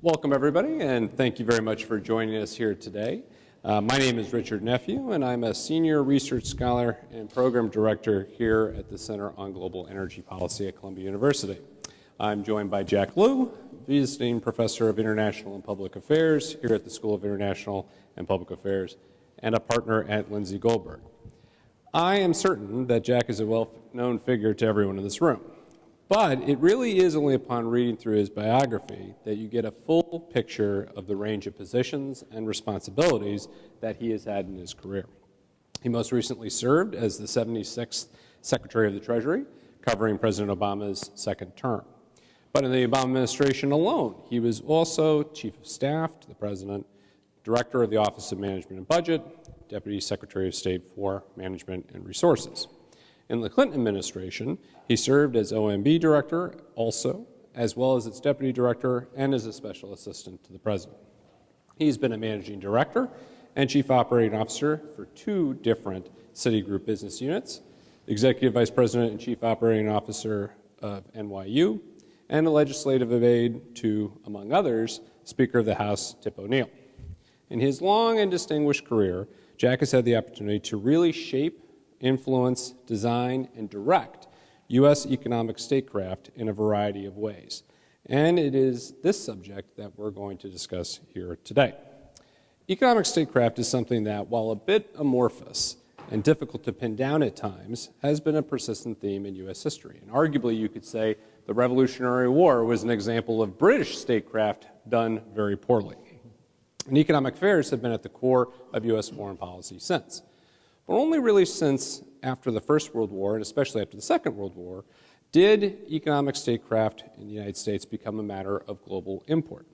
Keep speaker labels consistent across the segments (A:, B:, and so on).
A: Welcome, everybody, and thank you very much for joining us here today. My name is Richard Nephew, and I'm a senior research scholar and program director here at the Center on Global Energy Policy at Columbia University. I'm joined by Jack Lew, visiting professor of international and public affairs here at the School of International and Public Affairs, and a partner at Lindsay Goldberg. I am certain that Jack is a well-known figure to everyone in this room. But it really is only upon reading through his biography that you get a full picture of the range of positions and responsibilities that he has had in his career. He most recently served as the 76th Secretary of the Treasury, covering President Obama's second term. But in the Obama administration alone, he was also Chief of Staff to the President, Director of the Office of Management and Budget, Deputy Secretary of State for Management and Resources. In the Clinton administration, he served as OMB director also, as well as its deputy director and as a special assistant to the president. He's been a managing director and chief operating officer for two different Citigroup business units, executive vice president and chief operating officer of NYU, and a legislative aide to, among others, Speaker of the House Tip O'Neill. In his long and distinguished career, Jack has had the opportunity to really shape, influence, design, and direct U.S. economic statecraft in a variety of ways. And it is this subject that we're going to discuss here today. Economic statecraft is something that, while a bit amorphous and difficult to pin down at times, has been a persistent theme in U.S. history. And arguably, you could say the Revolutionary War was an example of British statecraft done very poorly. And economic affairs have been at the core of U.S. foreign policy since. But only really since after the First World War, and especially after the Second World War, did economic statecraft in the United States become a matter of global import.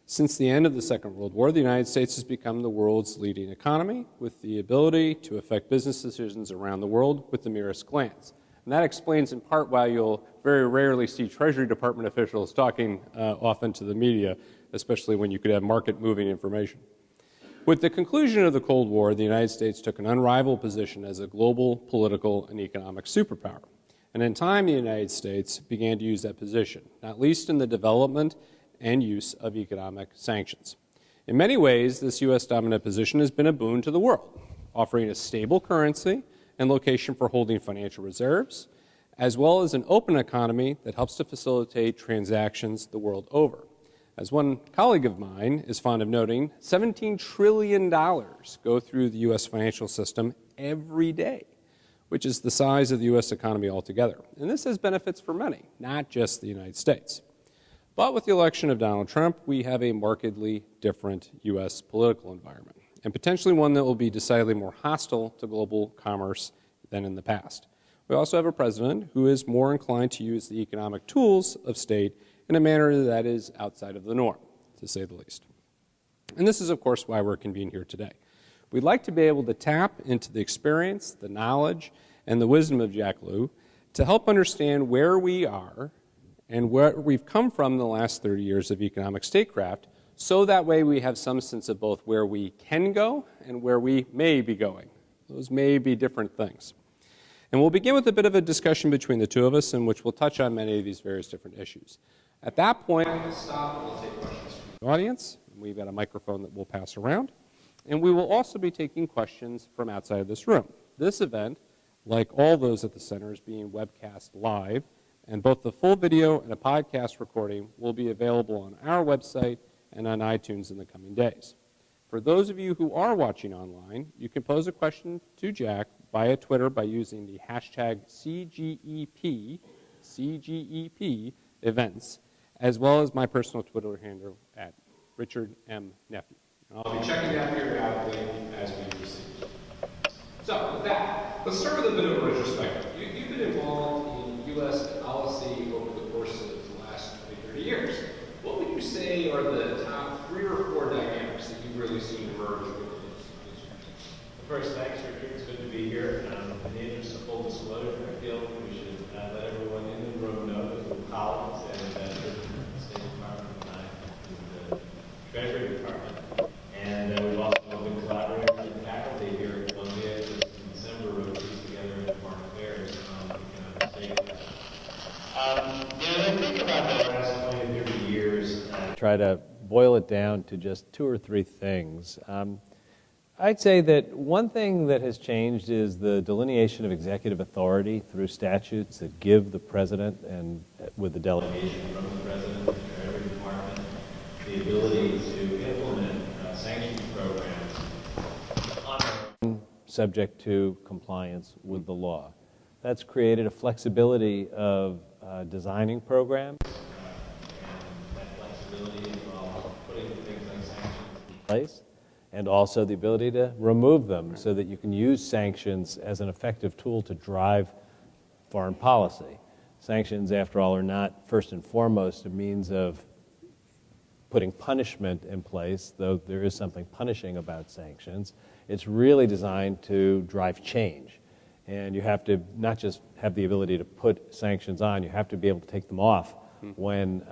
A: Since the end of the Second World War, the United States has become the world's leading economy with the ability to affect business decisions around the world with the merest glance. And that explains in part why you'll very rarely see Treasury Department officials talking often to the media, especially when you could have market-moving information. With the conclusion of the Cold War, the United States took an unrivaled position as a global political and economic superpower. And in time, the United States began to use that position, not least in the development and use of economic sanctions. In many ways, this U.S. dominant position has been a boon to the world, offering a stable currency and location for holding financial reserves, as well as an open economy that helps to facilitate transactions the world over. As one colleague of mine is fond of noting, $17 trillion go through the U.S. financial system every day, which is the size of the U.S. economy altogether. And this has benefits for many, not just the United States. But with the election of Donald Trump, we have a markedly different U.S. political environment, and potentially one that will be decidedly more hostile to global commerce than in the past. We also have a president who is more inclined to use the economic tools of state in a manner that is outside of the norm, to say the least. And this is, of course, why we're convened here today. We'd like to be able to tap into the experience, the knowledge, and the wisdom of Jack Lew to help understand where we are and where we've come from in the last 30 years of economic statecraft, so that way we have some sense of both where we can go and where we may be going. Those may be different things. And we'll begin with a bit of a discussion between the two of us in which we'll touch on many of these various different issues. At that point, we'll stop and we'll take questions from the audience. We've got a microphone that we'll pass around. And we will also be taking questions from outside of this room. This event, like all those at the center, is being webcast live, and both the full video and a podcast recording will be available on our website and on iTunes in the coming days. For those of you who are watching online, you can pose a question to Jack via Twitter by using the hashtag CGEP events, as well as my personal Twitter handle at Richard M. Nephew. And I'll be checking that periodically as we proceed. So with that, let's start with a bit of a retrospective. You've been involved in U.S. policy over the course of the last 20, 30 years. What would you say are the top 3 or 4 dynamics that you've really seen emerge with this?
B: First, thanks, Richard. It's good to be here. In the interest of full disclosure, I feel we should let everyone in the room know that we're colleagues and the State Department and the Treasury Department. And we've also been collaborating with faculty here at Columbia. Just in December, we wrote a piece together in Foreign Affairs on economic state. When I think about the last 20 to 30 years, I try to
C: boil it down to just two or three things. I'd say that one thing that has changed is the delineation of executive authority through statutes that give the president, and with the delegation
B: from the President to the Treasury Department, the ability to implement sanctions programs
C: subject to compliance with the law. That's created a flexibility of designing programs,
B: and that flexibility involves putting things like sanctions
C: in place, and also the ability to remove them so that you can use sanctions as an effective tool to drive foreign policy. Sanctions, after all, are not first and foremost a means of putting punishment in place, though there is something punishing about sanctions. It's really designed to drive change. And you have to not just have the ability to put sanctions on, you have to be able to take them off when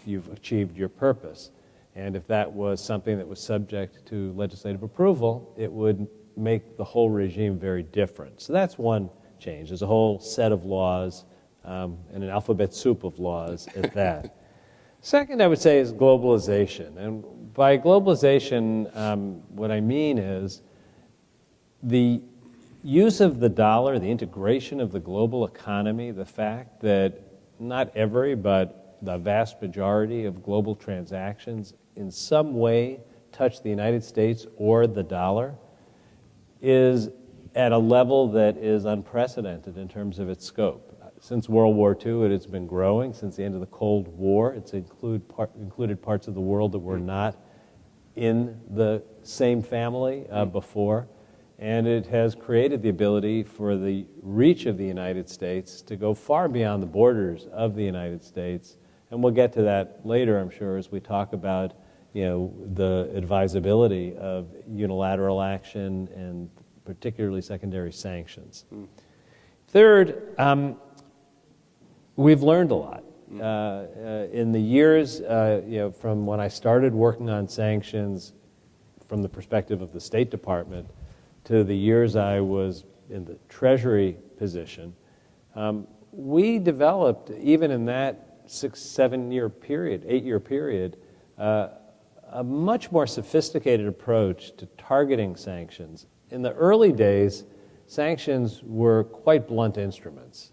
C: you've achieved your purpose. And if that was something that was subject to legislative approval, it would make the whole regime very different. So that's one change. There's a whole set of laws and an alphabet soup of laws at that. Second, I would say, is globalization. And by globalization, what I mean is the use of the dollar, the integration of the global economy, the fact that not every, but the vast majority of global transactions in some way touch the United States or the dollar, is at a level that is unprecedented in terms of its scope. Since World War II, it has been growing. Since the end of the Cold War, it's included parts of the world that were not in the same family before. And it has created the ability for the reach of the United States to go far beyond the borders of the United States. And we'll get to that later, I'm sure, as we talk about, the advisability of unilateral action and particularly secondary sanctions. Third, we've learned a lot. In the years, from when I started working on sanctions from the perspective of the State Department to the years I was in the Treasury position, we developed, even in that 6-7-year period, 8-year period, a much more sophisticated approach to targeting sanctions. In the early days, sanctions were quite blunt instruments.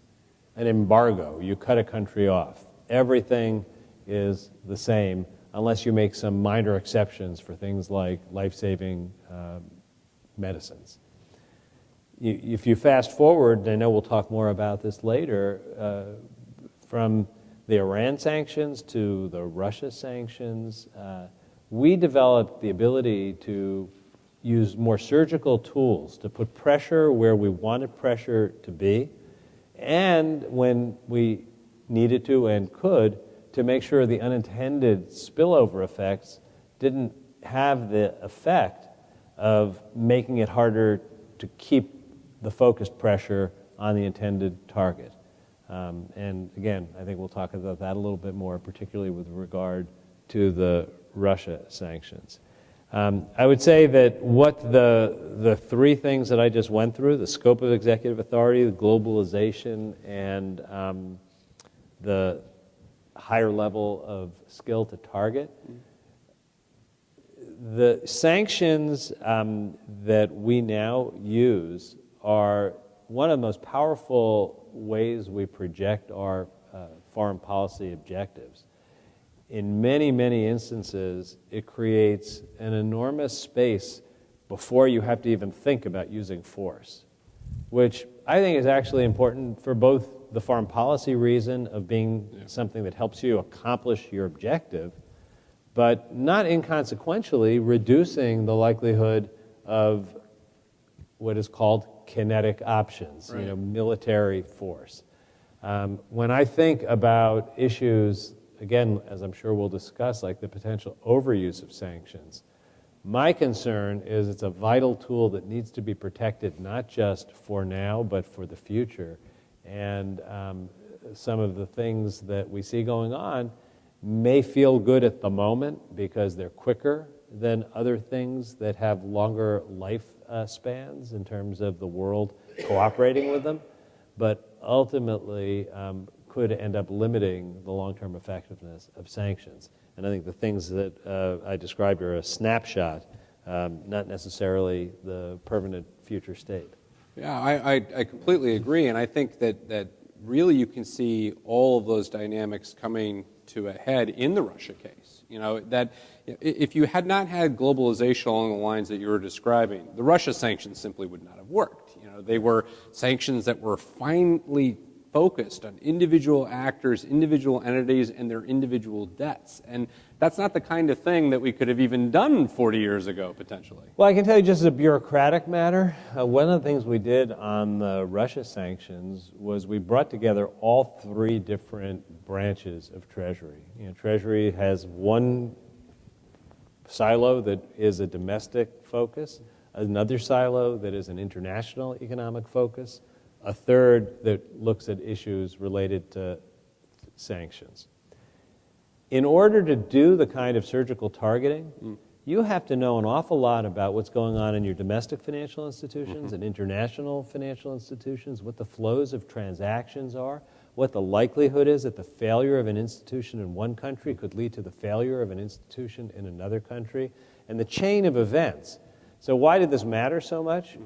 C: An embargo, you cut a country off. Everything is the same unless you make some minor exceptions for things like life-saving medicines. If you fast forward, and I know we'll talk more about this later, from the Iran sanctions to the Russia sanctions, we developed the ability to use more surgical tools to put pressure where we wanted pressure to be, and when we needed to and could, to make sure the unintended spillover effects didn't have the effect of making it harder to keep the focused pressure on the intended target. And again, I think we'll talk about that a little bit more, particularly with regard to the Russia sanctions. I would say that what the three things that I just went through, the scope of executive authority, the globalization, and the higher level of skill to target, the sanctions that we now use are one of the most powerful ways we project our foreign policy objectives. In many, many instances, it creates an enormous space before you have to even think about using force, which I think is actually important for both the foreign policy reason of being something that helps you accomplish your objective, but not inconsequentially reducing the likelihood of what is called kinetic options,
A: right.
C: Military force. When I think about issues, again, as I'm sure we'll discuss, like the potential overuse of sanctions, my concern is it's a vital tool that needs to be protected not just for now, but for the future. And some of the things that we see going on may feel good at the moment because they're quicker than other things that have longer life spans in terms of the world cooperating with them, but ultimately could end up limiting the long-term effectiveness of sanctions. And I think the things that I described are a snapshot, not necessarily the permanent future state.
A: Yeah, I completely agree, and I think that really you can see all of those dynamics coming to a head in the Russia case. You know, that if you had not had globalization along the lines that you were describing, the Russia sanctions simply would not have worked. You know, they were sanctions that were finely focused on individual actors, individual entities, and their individual debts. And that's not the kind of thing that we could have even done 40 years ago, potentially.
C: Well, I can tell you just as a bureaucratic matter, one of the things we did on the Russia sanctions was we brought together all three different branches of Treasury. You know, Treasury has one silo that is a domestic focus, another silo that is an international economic focus, a third that looks at issues related to sanctions. In order to do the kind of surgical targeting, you have to know an awful lot about what's going on in your domestic financial institutions and international financial institutions, what the flows of transactions are, what the likelihood is that the failure of an institution in one country could lead to the failure of an institution in another country, and the chain of events. So why did this matter so much?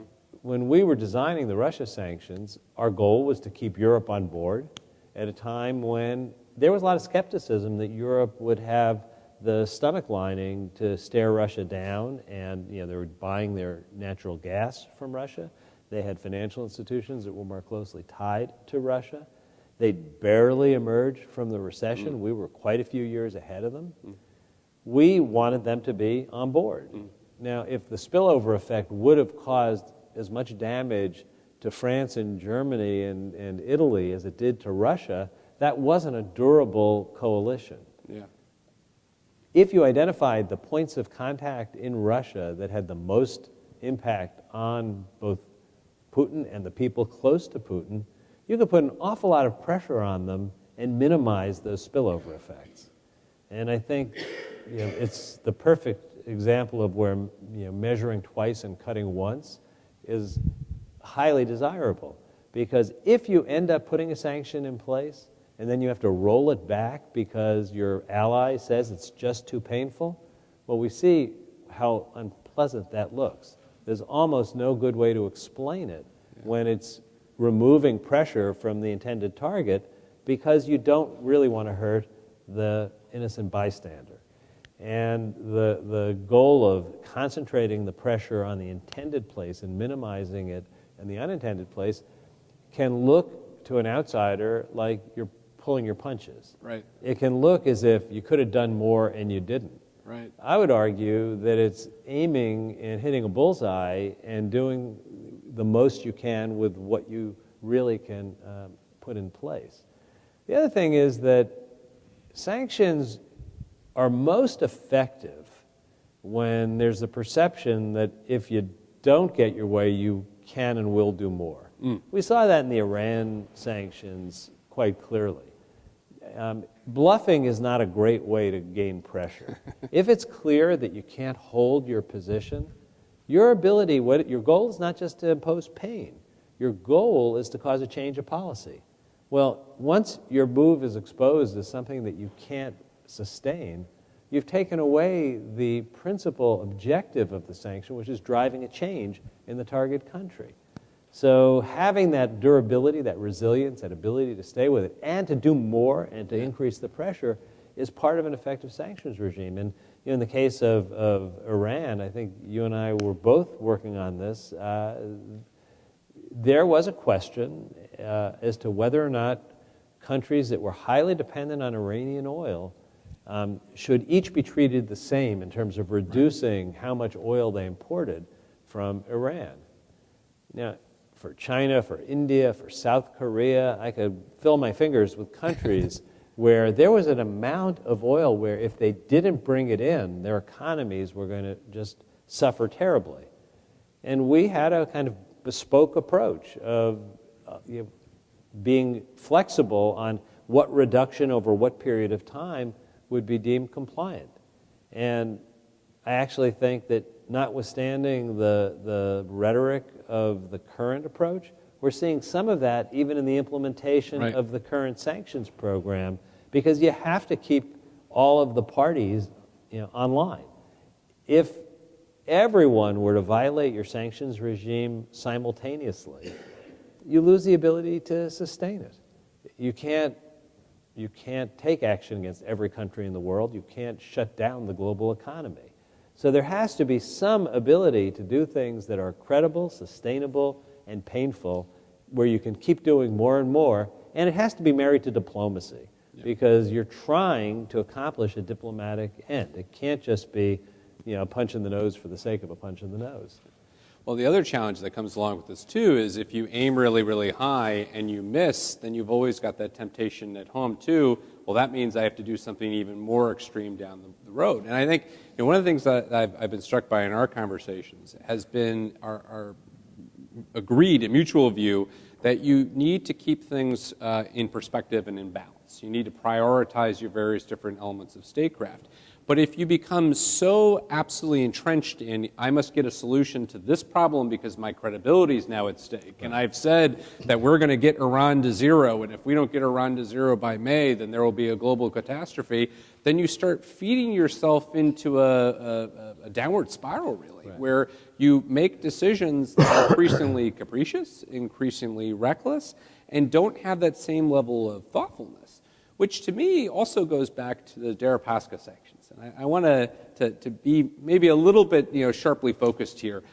C: When we were designing the Russia sanctions, our goal was to keep Europe on board at a time when there was a lot of skepticism that Europe would have the stomach lining to stare Russia down, and they were buying their natural gas from Russia. They had financial institutions that were more closely tied to Russia. They'd barely emerged from the recession. We were quite a few years ahead of them. We wanted them to be on board. Now, if the spillover effect would have caused as much damage to France and Germany and Italy as it did to Russia, that wasn't a durable coalition.
A: Yeah.
C: If you identified the points of contact in Russia that had the most impact on both Putin and the people close to Putin, you could put an awful lot of pressure on them and minimize those spillover effects. And I think it's the perfect example of where measuring twice and cutting once is highly desirable. Because if you end up putting a sanction in place and then you have to roll it back because your ally says it's just too painful, well, we see how unpleasant that looks. There's almost no good way to explain it when it's removing pressure from the intended target, because you don't really want to hurt the innocent bystander. And the goal of concentrating the pressure on the intended place and minimizing it in the unintended place can look to an outsider like you're pulling your punches.
A: Right.
C: It can look as if you could have done more and you didn't.
A: Right.
C: I would argue that it's aiming and hitting a bullseye and doing the most you can with what you really can put in place. The other thing is that sanctions are most effective when there's a perception that if you don't get your way, you can and will do more. We saw that in the Iran sanctions quite clearly. Bluffing is not a great way to gain pressure. If it's clear that you can't hold your position, your goal is not just to impose pain. Your goal is to cause a change of policy. Well, once your move is exposed as something that you can't sustain, you've taken away the principal objective of the sanction, which is driving a change in the target country. So having that durability, that resilience, that ability to stay with it, and to do more and to increase the pressure is part of an effective sanctions regime. And in the case of Iran, I think you and I were both working on this. There was a question as to whether or not countries that were highly dependent on Iranian oil should each be treated the same in terms of reducing how much oil they imported from Iran. Now, for China, for India, for South Korea, I could fill my fingers with countries where there was an amount of oil where if they didn't bring it in, their economies were going to just suffer terribly. And we had a kind of bespoke approach of being flexible on what reduction over what period of time would be deemed compliant. And I actually think that notwithstanding the rhetoric of the current approach, we're seeing some of that even in the implementation of the current sanctions program, because you have to keep all of the parties, online. If everyone were to violate your sanctions regime simultaneously, you lose the ability to sustain it. You can't take action against every country in the world. You can't shut down the global economy. So there has to be some ability to do things that are credible, sustainable, and painful, where you can keep doing more and more, and it has to be married to diplomacy, because you're trying to accomplish a diplomatic end. It can't just be, a punch in the nose for the sake of a punch in the nose.
A: Well, the other challenge that comes along with this, too, is if you aim really, really high and you miss, then you've always got that temptation at home, too. Well, that means I have to do something even more extreme down the road. And I think one of the things that I've been struck by in our conversations has been our agreed and mutual view that you need to keep things in perspective and in balance. You need to prioritize your various different elements of statecraft. But if you become so absolutely entrenched in, I must get a solution to this problem because my credibility is now at stake, and I've said that we're going to get Iran to zero, and if we don't get Iran to zero by May, then there will be a global catastrophe, then you start feeding yourself into a downward spiral, really, where you make decisions that are increasingly capricious, increasingly reckless, and don't have that same level of thoughtfulness, which to me also goes back to the Deripaska sanctions. And I want to be maybe a little bit sharply focused here.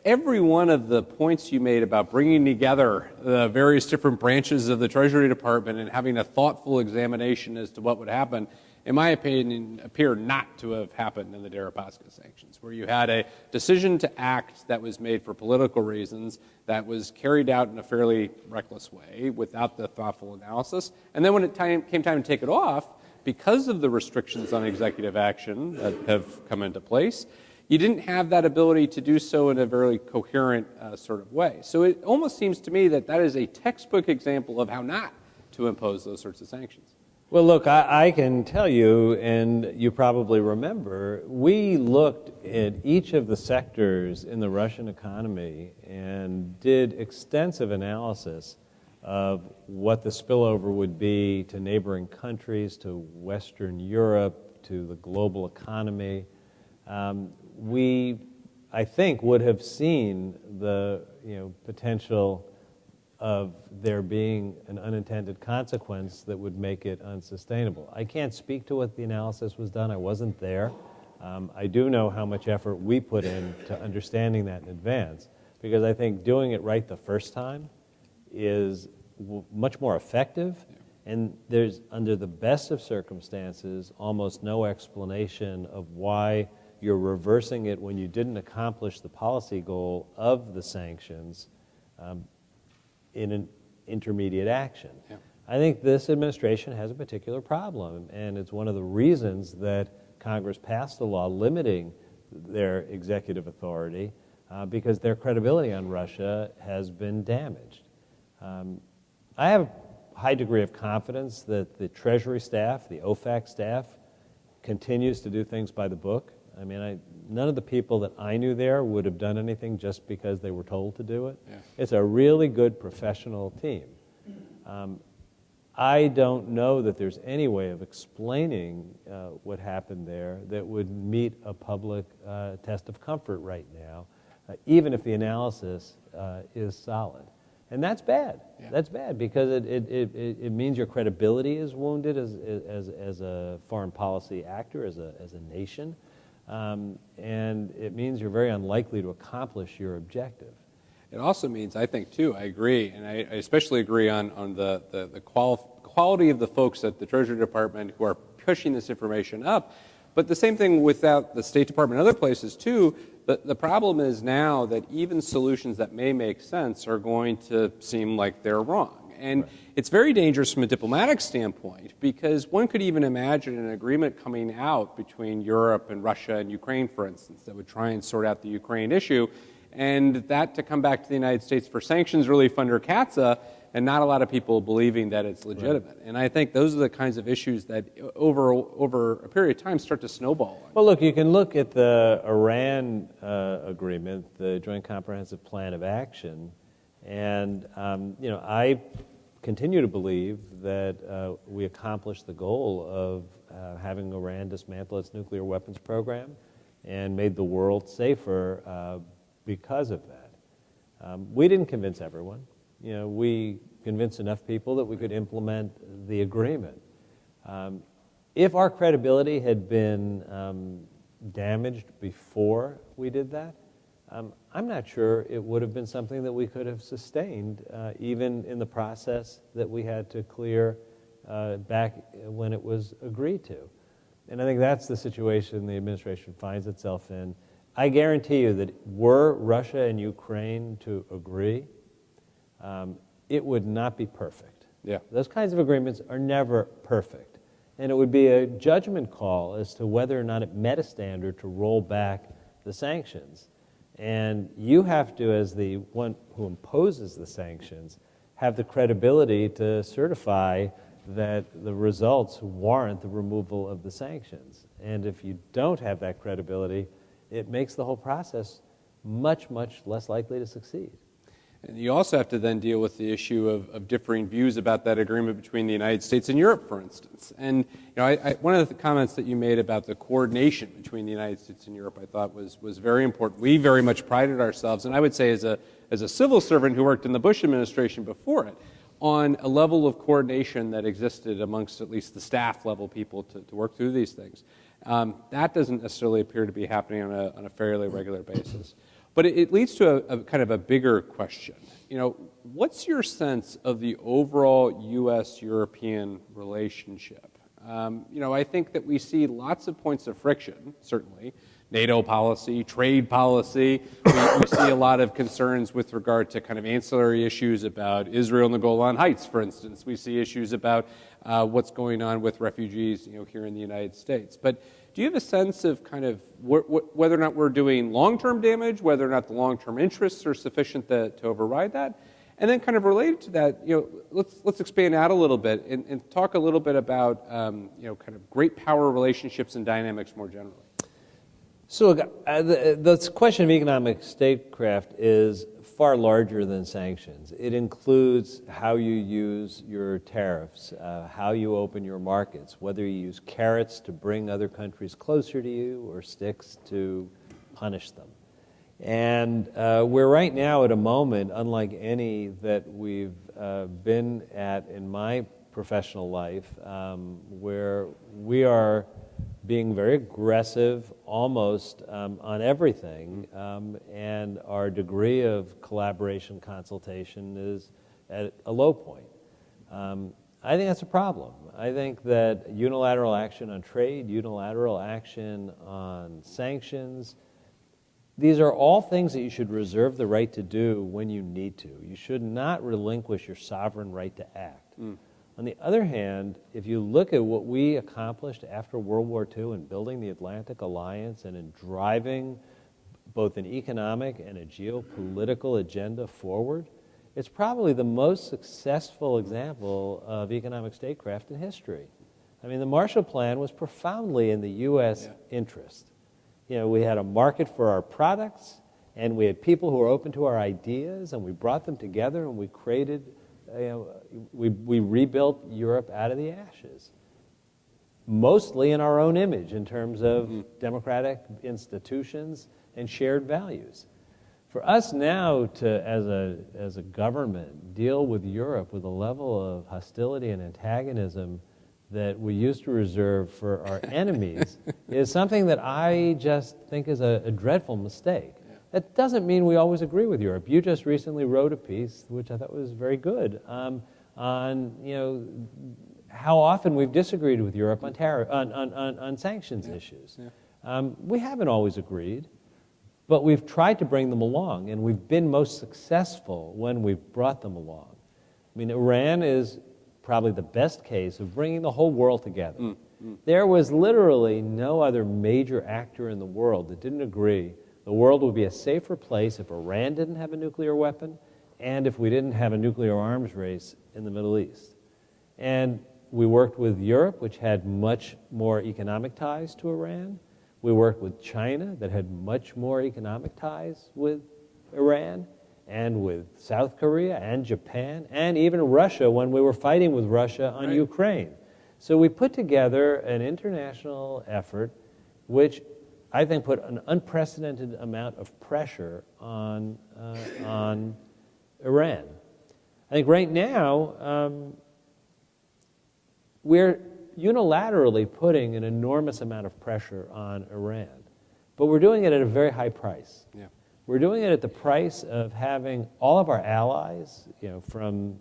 A: Every one of the points you made about bringing together the various different branches of the Treasury Department and having a thoughtful examination as to what would happen, in my opinion, appear not to have happened in the Deripaska sanctions, where you had a decision to act that was made for political reasons, that was carried out in a fairly reckless way without the thoughtful analysis. And then when it came time to take it off, because of the restrictions on executive action that have come into place, you didn't have that ability to do so in a very coherent sort of way. So it almost seems to me that that is a textbook example of how not to impose those sorts of sanctions.
C: Well, look, I can tell you, and you probably remember, we looked at each of the sectors in the Russian economy and did extensive analysis of what the spillover would be to neighboring countries, to Western Europe, to the global economy. We, I think, would have seen the potential of there being an unintended consequence that would make it unsustainable. I can't speak to what the analysis was done. I wasn't there. I do know how much effort we put into understanding that in advance, because I think doing it right the first time is much more effective, and there's, under the best of circumstances, almost no explanation of why you're reversing it when you didn't accomplish the policy goal of the sanctions in an intermediate action. Yeah. I think this administration has a particular problem, and it's one of the reasons that Congress passed a law limiting their executive authority, because their credibility on Russia has been damaged. I have a high degree of confidence that the Treasury staff, the OFAC staff, continues to do things by the book. I mean, none of the people that I knew there would have done anything just because they were told to do it. Yeah. It's a really good professional team. I don't know that there's any way of explaining what happened there that would meet a public test of comfort right now, even if the analysis is solid. And that's bad. Yeah. That's bad, because it means your credibility is wounded as a foreign policy actor, as a nation. And it means you're very unlikely to accomplish your objective.
A: It also means, I think, too, I agree, and I especially agree on the quality of the folks at the Treasury Department who are pushing this information up. But the same thing without the State Department and other places, too. The problem is now that even solutions that may make sense are going to seem like they're wrong. And it's very dangerous from a diplomatic standpoint, because one could even imagine an agreement coming out between Europe and Russia and Ukraine, for instance, that would try and sort out the Ukraine issue, and that to come back to the United States for sanctions relief under CATSA, and not a lot of people believing that it's legitimate. Right. And I think those are the kinds of issues that over a period of time start to snowball.
C: Well, look, you can look at the Iran agreement, the Joint Comprehensive Plan of Action, and I continue to believe that we accomplished the goal of having Iran dismantle its nuclear weapons program and made the world safer because of that. We didn't convince everyone. We convinced enough people that we could implement the agreement. If our credibility had been damaged before we did that, I'm not sure it would have been something that we could have sustained, even in the process that we had to clear back when it was agreed to. And I think that's the situation the administration finds itself in. I guarantee you that were Russia and Ukraine to agree, it would not be perfect.
A: Yeah.
C: Those kinds of agreements are never perfect. And it would be a judgment call as to whether or not it met a standard to roll back the sanctions. And you have to, as the one who imposes the sanctions, have the credibility to certify that the results warrant the removal of the sanctions. And if you don't have that credibility, it makes the whole process much, much less likely to succeed.
A: And you also have to then deal with the issue of differing views about that agreement between the United States and Europe, for instance. And one of the comments that you made about the coordination between the United States and Europe, I thought was very important. We very much prided ourselves, and I would say as a civil servant who worked in the Bush administration before it, on a level of coordination that existed amongst at least the staff level people to work through these things. That doesn't necessarily appear to be happening on a fairly regular basis. But it leads to a kind of a bigger question. What's your sense of the overall U.S.-European relationship? I think that we see lots of points of friction, certainly. NATO policy, trade policy. We see a lot of concerns with regard to kind of ancillary issues about Israel and the Golan Heights, for instance. We see issues about what's going on with refugees, here in the United States. But do you have a sense of kind of whether or not we're doing long-term damage, whether or not the long-term interests are sufficient to override that? And then kind of related to that, let's expand out a little bit and talk a little bit about, kind of great power relationships and dynamics more generally.
C: So the question of economic statecraft is far larger than sanctions. It includes how you use your tariffs, how you open your markets, whether you use carrots to bring other countries closer to you or sticks to punish them. And we're right now at a moment, unlike any that we've been at in my professional life, where we are being very aggressive almost on everything, and our degree of collaboration consultation is at a low point. I think that's a problem. I think that unilateral action on trade, unilateral action on sanctions, these are all things that you should reserve the right to do when you need to. You should not relinquish your sovereign right to act. On the other hand, if you look at what we accomplished after World War II in building the Atlantic Alliance and in driving both an economic and a geopolitical agenda forward, it's probably the most successful example of economic statecraft in history. I mean, the Marshall Plan was profoundly in the U.S. interest. We had a market for our products, and we had people who were open to our ideas, and we brought them together, and we created we rebuilt Europe out of the ashes, mostly in our own image in terms of democratic institutions and shared values. For us now to, as a government, deal with Europe with a level of hostility and antagonism that we used to reserve for our enemies is something that I just think is a dreadful mistake. That doesn't mean we always agree with Europe. You just recently wrote a piece, which I thought was very good, on how often we've disagreed with Europe on sanctions issues. We haven't always agreed, but we've tried to bring them along, and we've been most successful when we've brought them along. I mean, Iran is probably the best case of bringing the whole world together. There was literally no other major actor in the world that didn't agree the world would be a safer place if Iran didn't have a nuclear weapon and if we didn't have a nuclear arms race in the Middle East. And we worked with Europe, which had much more economic ties to Iran. We worked with China, that had much more economic ties with Iran, and with South Korea and Japan, and even Russia when we were fighting with Russia on Ukraine. So we put together an international effort which I think put an unprecedented amount of pressure on Iran. I think right now we're unilaterally putting an enormous amount of pressure on Iran, but we're doing it at a very high price.
A: Yeah.
C: We're doing it at the price of having all of our allies, from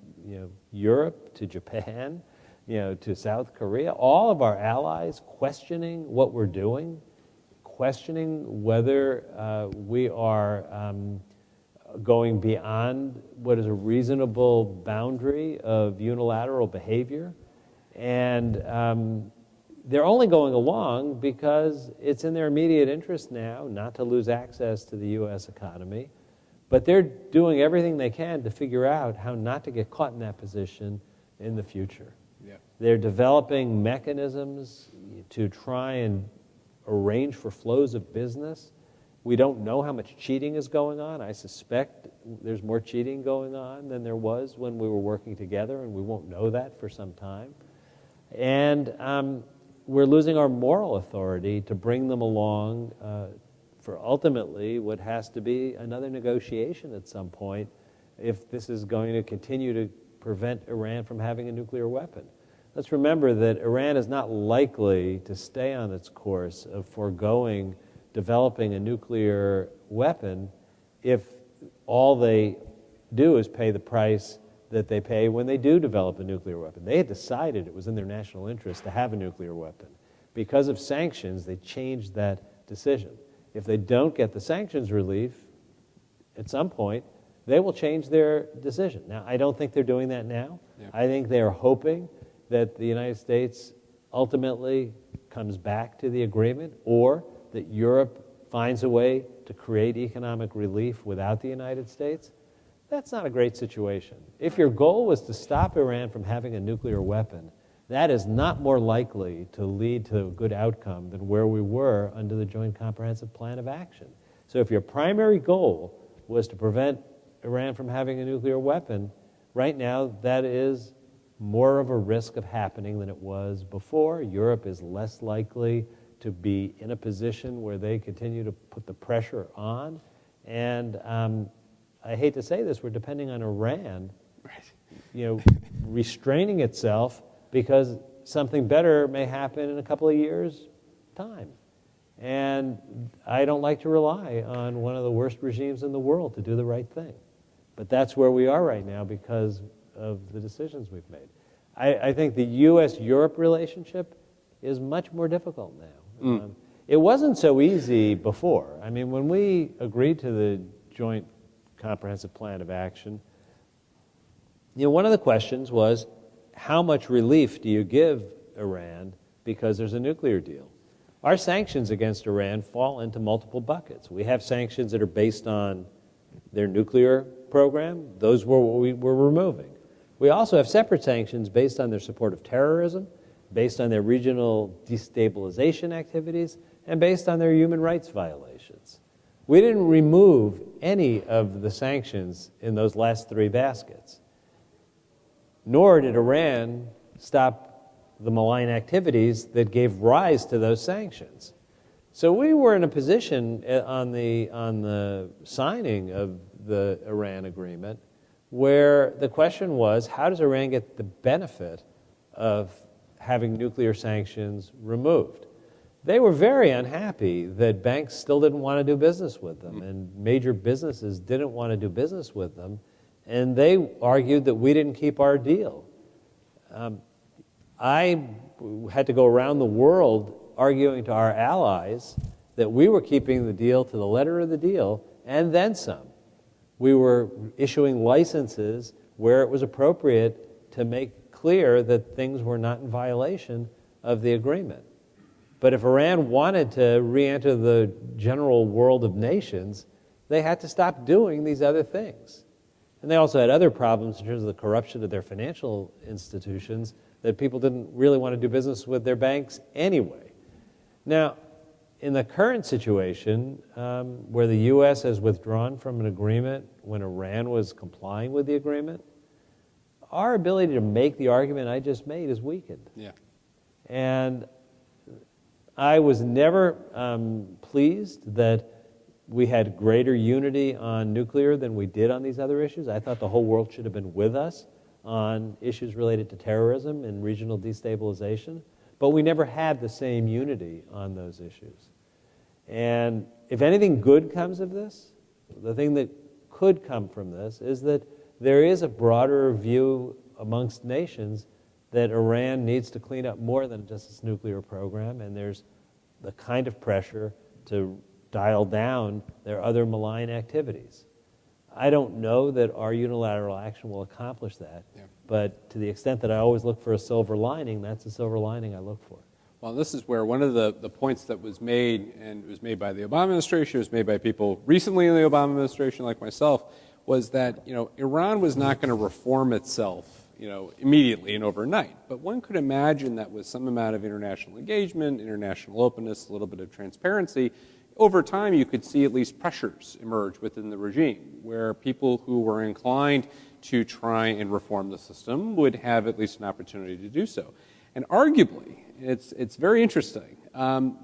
C: Europe to Japan, to South Korea, all of our allies questioning what we're doing, questioning whether we are going beyond what is a reasonable boundary of unilateral behavior. And they're only going along because it's in their immediate interest now not to lose access to the U.S. economy. But they're doing everything they can to figure out how not to get caught in that position in the future.
A: Yeah.
C: They're developing mechanisms to try and arrange for flows of business. We don't know how much cheating is going on. I suspect there's more cheating going on than there was when we were working together, and we won't know that for some time. And we're losing our moral authority to bring them along for ultimately what has to be another negotiation at some point if this is going to continue to prevent Iran from having a nuclear weapon. Let's remember that Iran is not likely to stay on its course of foregoing developing a nuclear weapon if all they do is pay the price that they pay when they do develop a nuclear weapon. They had decided it was in their national interest to have a nuclear weapon. Because of sanctions, they changed that decision. If they don't get the sanctions relief, at some point, they will change their decision. Now, I don't think they're doing that now. Yeah. I think they are hoping that the United States ultimately comes back to the agreement, or that Europe finds a way to create economic relief without the United States. That's not a great situation. If your goal was to stop Iran from having a nuclear weapon, that is not more likely to lead to a good outcome than where we were under the Joint Comprehensive Plan of Action. So if your primary goal was to prevent Iran from having a nuclear weapon, right now that is more of a risk of happening than it was before. Europe is less likely to be in a position where they continue to put the pressure on. And I hate to say this, we're depending on Iran, restraining itself because something better may happen in a couple of years' time. And I don't like to rely on one of the worst regimes in the world to do the right thing. But that's where we are right now because of the decisions we've made. I think the U.S.-Europe relationship is much more difficult now. It wasn't so easy before. I mean, when we agreed to the Joint Comprehensive Plan of Action, one of the questions was, how much relief do you give Iran because there's a nuclear deal? Our sanctions against Iran fall into multiple buckets. We have sanctions that are based on their nuclear program. Those were what we were removing. We also have separate sanctions based on their support of terrorism, based on their regional destabilization activities, and based on their human rights violations. We didn't remove any of the sanctions in those last three baskets. Nor did Iran stop the malign activities that gave rise to those sanctions. So we were in a position on the signing of the Iran agreement where the question was, how does Iran get the benefit of having nuclear sanctions removed? They were very unhappy that banks still didn't want to do business with them, and major businesses didn't want to do business with them, and they argued that we didn't keep our deal. I had to go around the world arguing to our allies that we were keeping the deal to the letter of the deal, and then some. We were issuing licenses where it was appropriate to make clear that things were not in violation of the agreement. But if Iran wanted to re-enter the general world of nations, they had to stop doing these other things. And they also had other problems in terms of the corruption of their financial institutions, that people didn't really want to do business with their banks anyway. Now, in the current situation, where the U.S. has withdrawn from an agreement when Iran was complying with the agreement, our ability to make the argument I just made is weakened.
A: Yeah.
C: And I was never pleased that we had greater unity on nuclear than we did on these other issues. I thought the whole world should have been with us on issues related to terrorism and regional destabilization, but we never had the same unity on those issues. And if anything good comes of this, the thing that could come from this is that there is a broader view amongst nations that Iran needs to clean up more than just its nuclear program, and there's the kind of pressure to dial down their other malign activities. I don't know that our unilateral action will accomplish that, but to the extent that I always look for a silver lining, that's a silver lining I look for.
A: Well, this is where one of the points that was made, and it was made by the Obama administration, it was made by people recently in the Obama administration like myself, was that Iran was not going to reform itself immediately and overnight. But one could imagine that with some amount of international engagement, international openness, a little bit of transparency, over time you could see at least pressures emerge within the regime where people who were inclined to try and reform the system would have at least an opportunity to do so. And arguably, it's very interesting,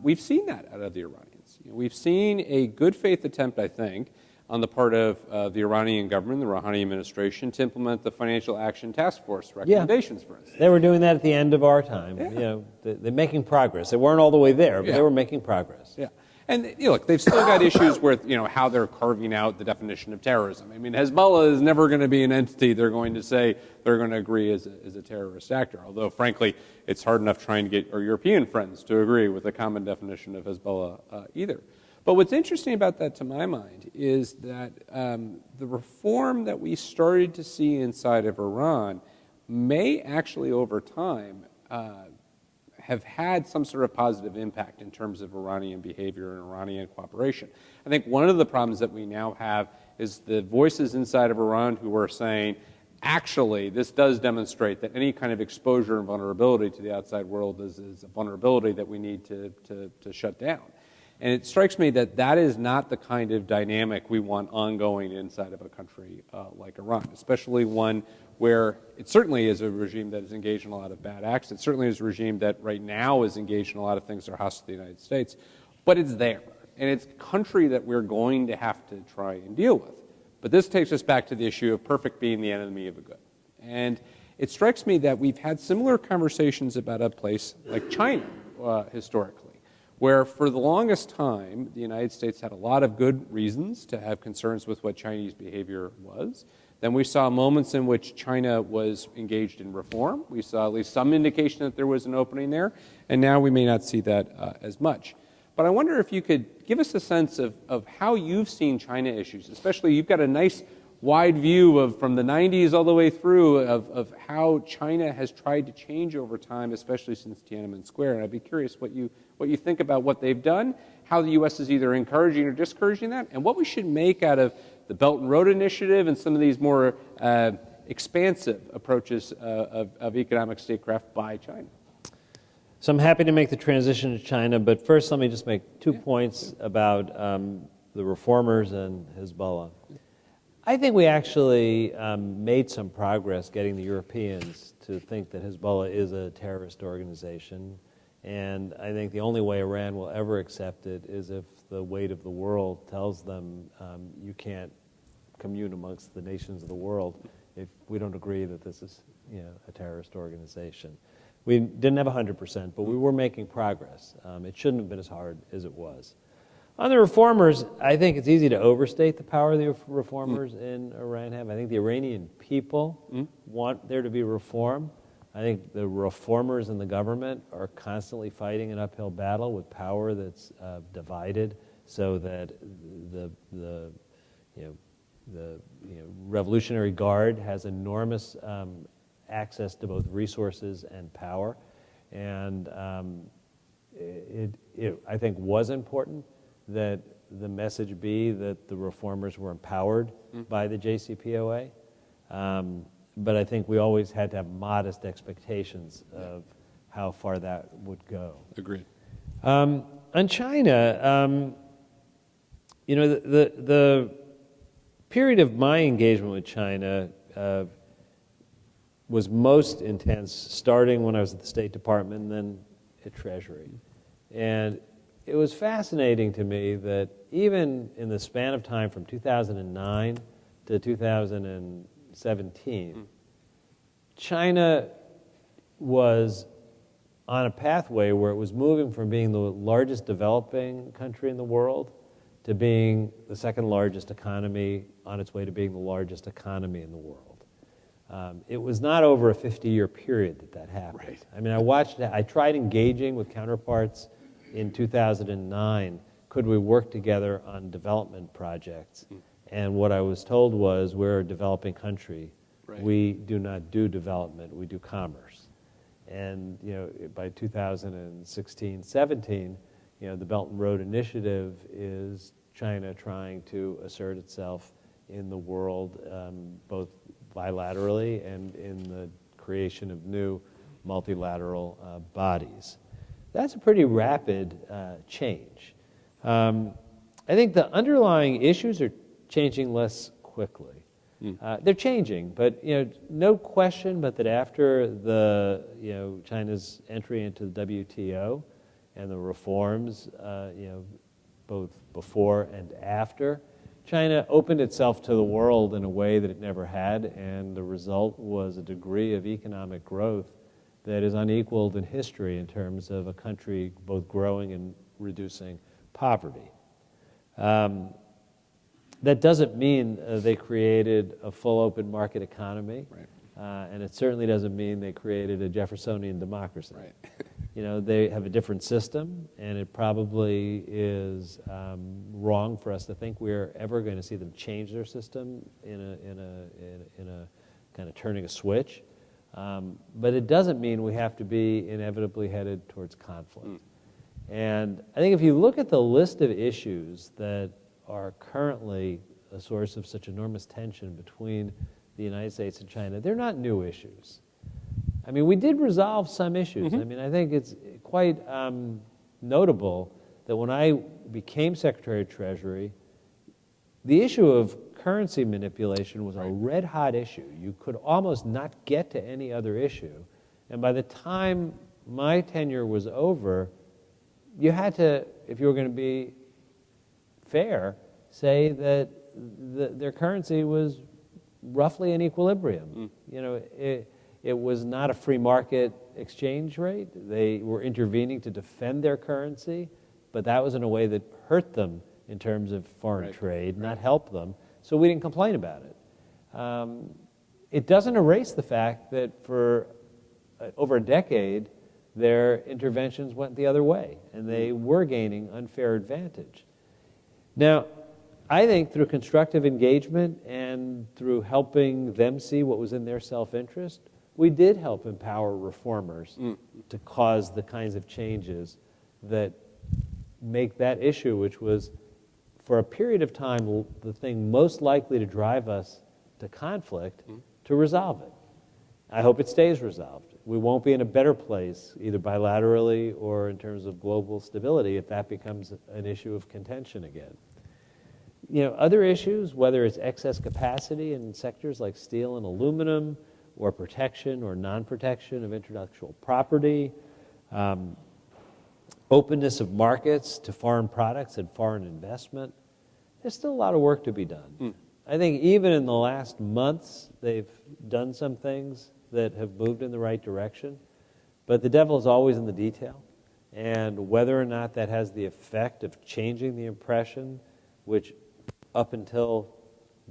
A: we've seen that out of the Iranians. We've seen a good faith attempt, I think, on the part of the Iranian government, the Rouhani administration, to implement the Financial Action Task Force recommendations, for instance.
C: They were doing that at the end of our time. Yeah. They're making progress. They weren't all the way there, but they were making progress.
A: Yeah. And look, they've still got issues with how they're carving out the definition of terrorism. I mean, Hezbollah is never going to be an entity they're going to say they're going to agree as a terrorist actor. Although, frankly, it's hard enough trying to get our European friends to agree with a common definition of Hezbollah either. But what's interesting about that, to my mind, is that the reform that we started to see inside of Iran may actually, over time, have had some sort of positive impact in terms of Iranian behavior and Iranian cooperation. I think one of the problems that we now have is the voices inside of Iran who are saying, actually, this does demonstrate that any kind of exposure and vulnerability to the outside world is a vulnerability that we need to shut down. And it strikes me that that is not the kind of dynamic we want ongoing inside of a country like Iran, especially one where it certainly is a regime that is engaged in a lot of bad acts. It certainly is a regime that right now is engaged in a lot of things that are hostile to the United States. But it's there. And it's a country that we're going to have to try and deal with. But this takes us back to the issue of perfect being the enemy of the good. And it strikes me that we've had similar conversations about a place like China historically, where for the longest time, the United States had a lot of good reasons to have concerns with what Chinese behavior was. Then we saw moments in which China was engaged in reform. We saw at least some indication that there was an opening there, and now we may not see that as much. But I wonder if you could give us a sense of how you've seen China issues, especially you've got a nice wide view from the 90s all the way through of how China has tried to change over time, especially since Tiananmen Square. And I'd be curious what you think about what they've done, how the U.S. is either encouraging or discouraging that, and what we should make out of the Belt and Road Initiative and some of these more expansive approaches of economic statecraft by China.
C: So I'm happy to make the transition to China, but first let me just make two points about the reformers and Hezbollah. I think we actually made some progress getting the Europeans to think that Hezbollah is a terrorist organization, and I think the only way Iran will ever accept it is if the weight of the world tells them you can't commune amongst the nations of the world if we don't agree that this is a terrorist organization. We didn't have 100%, but we were making progress. It shouldn't have been as hard as it was. On the reformers, I think it's easy to overstate the power the reformers in Iran have. I think the Iranian people want there to be reform. I think the reformers in the government are constantly fighting an uphill battle with power that's divided, so that the Revolutionary Guard has enormous access to both resources and power, and it I think was important that the message be that the reformers were empowered by the JCPOA, but I think we always had to have modest expectations of how far that would go.
A: Agreed.
C: On China, the period of my engagement with China was most intense starting when I was at the State Department and then at Treasury. And it was fascinating to me that even in the span of time from 2009 to 2017, China was on a pathway where it was moving from being the largest developing country in the world to being the second largest economy, on its way to being the largest economy in the world. It was not over a 50-year period that happened.
A: Right.
C: I mean, I tried engaging with counterparts in 2009. Could we work together on development projects? And what I was told was, we're a developing country.
A: Right.
C: We do not do development, we do commerce. And by 2016, 17, the Belt and Road Initiative is China trying to assert itself in the world, both bilaterally and in the creation of new multilateral bodies. That's a pretty rapid change. I think the underlying issues are changing less quickly. They're changing, but no question but that after China's entry into the WTO and the reforms, both before and after, China opened itself to the world in a way that it never had, and the result was a degree of economic growth that is unequaled in history in terms of a country both growing and reducing poverty. That doesn't mean they created a full open market economy,
A: Right.
C: And it certainly doesn't mean they created a Jeffersonian democracy.
A: Right.
C: They have a different system, and it probably is wrong for us to think we're ever going to see them change their system in a kind of turning a switch. But it doesn't mean we have to be inevitably headed towards conflict. And I think if you look at the list of issues that are currently a source of such enormous tension between the United States and China, they're not new issues. I mean, we did resolve some issues. I mean, I think it's quite notable that when I became Secretary of Treasury, the issue of currency manipulation was a red-hot issue. You could almost not get to any other issue. And by the time my tenure was over, you had to, if you were going to be fair, say that their currency was roughly in equilibrium. It was not a free market exchange rate. They were intervening to defend their currency, but that was in a way that hurt them in terms of foreign trade, not help them. So we didn't complain about it. It doesn't erase the fact that for over a decade, their interventions went the other way, and they were gaining unfair advantage. Now, I think through constructive engagement and through helping them see what was in their self-interest, we did help empower reformers to cause the kinds of changes that make that issue, which was, for a period of time, the thing most likely to drive us to conflict, to resolve it. I hope it stays resolved. We won't be in a better place, either bilaterally or in terms of global stability, if that becomes an issue of contention again. Other issues, whether it's excess capacity in sectors like steel and aluminum, or protection or non-protection of intellectual property, openness of markets to foreign products and foreign investment, there's still a lot of work to be done. I think even in the last months, they've done some things that have moved in the right direction, but the devil is always in the detail, and whether or not that has the effect of changing the impression, which up until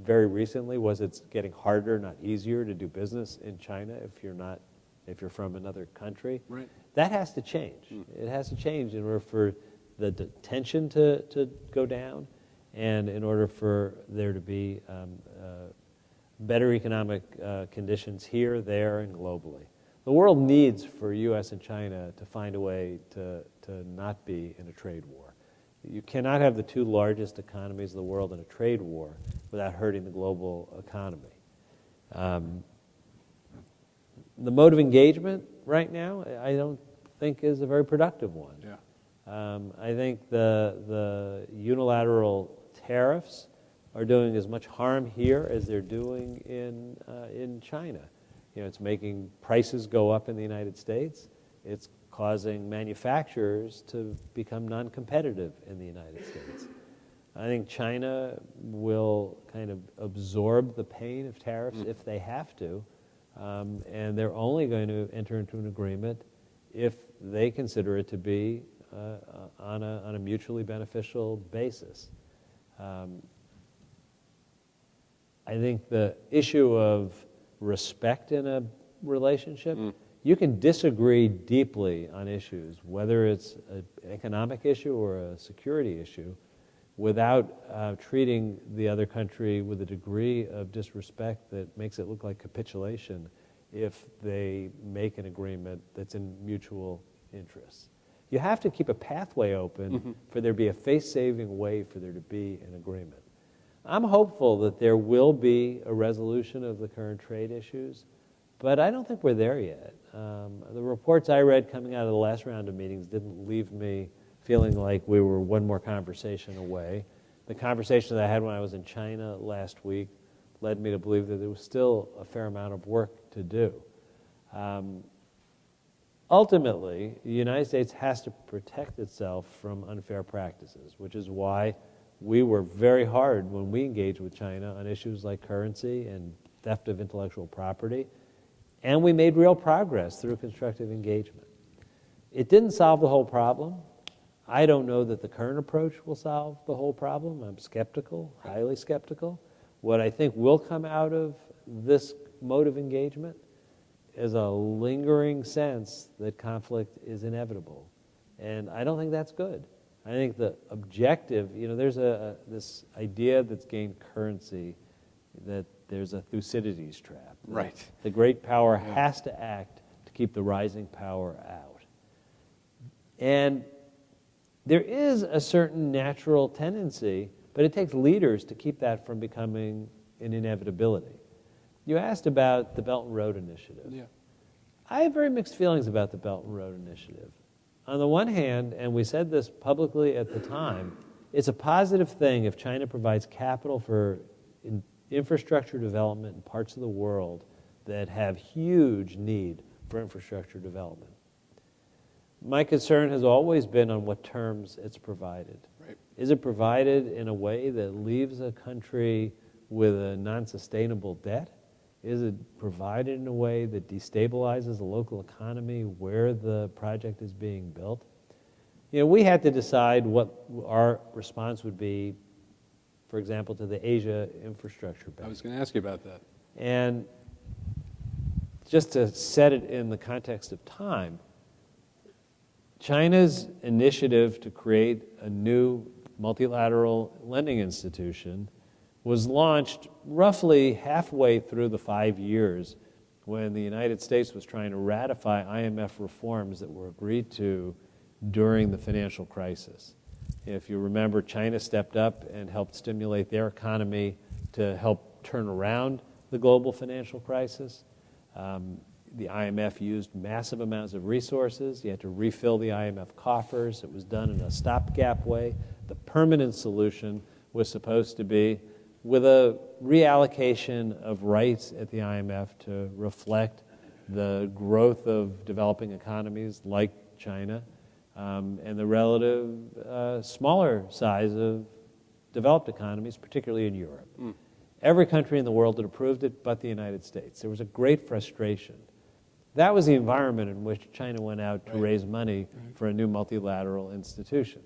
C: very recently was it's getting harder, not easier, to do business in China if you're from another country.
A: Right.
C: That has to change. It has to change in order for the tension to go down, and in order for there to be better economic conditions here, there, and globally. The world needs for U.S. and China to find a way to not be in a trade war. You cannot have the two largest economies of the world in a trade war without hurting the global economy. The mode of engagement right now, I don't think is a very productive one.
A: Yeah.
C: I think the unilateral tariffs are doing as much harm here as they're doing in China. It's making prices go up in the United States. It's causing manufacturers to become non-competitive in the United States. I think China will kind of absorb the pain of tariffs if they have to, and they're only going to enter into an agreement if they consider it to be on a mutually beneficial basis. I think the issue of respect in a relationship, you can disagree deeply on issues, whether it's an economic issue or a security issue, without treating the other country with a degree of disrespect that makes it look like capitulation if they make an agreement that's in mutual interests. You have to keep a pathway open for there to be a face-saving way for there to be an agreement. I'm hopeful that there will be a resolution of the current trade issues, but I don't think we're there yet. The reports I read coming out of the last round of meetings didn't leave me feeling like we were one more conversation away. The conversation that I had when I was in China last week led me to believe that there was still a fair amount of work to do. Ultimately, the United States has to protect itself from unfair practices, which is why we were very hard when we engaged with China on issues like currency and theft of intellectual property, and we made real progress through constructive engagement. It didn't solve the whole problem. I don't know that the current approach will solve the whole problem. I'm skeptical, highly skeptical. What I think will come out of this mode of engagement is a lingering sense that conflict is inevitable. And I don't think that's good. I think the objective, there's this idea that's gained currency that there's a Thucydides trap.
A: Right.
C: The great power has to act to keep the rising power out. And there is a certain natural tendency, but it takes leaders to keep that from becoming an inevitability. You asked about the Belt and Road Initiative.
A: Yeah.
C: I have very mixed feelings about the Belt and Road Initiative. On the one hand, and we said this publicly at the time, it's a positive thing if China provides capital for infrastructure development in parts of the world that have huge need for infrastructure development. My concern has always been on what terms it's provided.
A: Right.
C: Is it provided in a way that leaves a country with a non-sustainable debt? Is it provided in a way that destabilizes the local economy where the project is being built? We had to decide what our response would be, for example, to the Asia Infrastructure Bank.
A: I was going to ask you about that.
C: And just to set it in the context of time, China's initiative to create a new multilateral lending institution was launched roughly halfway through the 5 years when the United States was trying to ratify IMF reforms that were agreed to during the financial crisis. If you remember, China stepped up and helped stimulate their economy to help turn around the global financial crisis. The IMF used massive amounts of resources. You had to refill the IMF coffers. It was done in a stopgap way. The permanent solution was supposed to be with a reallocation of rights at the IMF to reflect the growth of developing economies like China and the relative smaller size of developed economies, particularly in Europe. Every country in the world had approved it but the United States. There was a great frustration. That was the environment in which China went out to raise money for a new multilateral institution.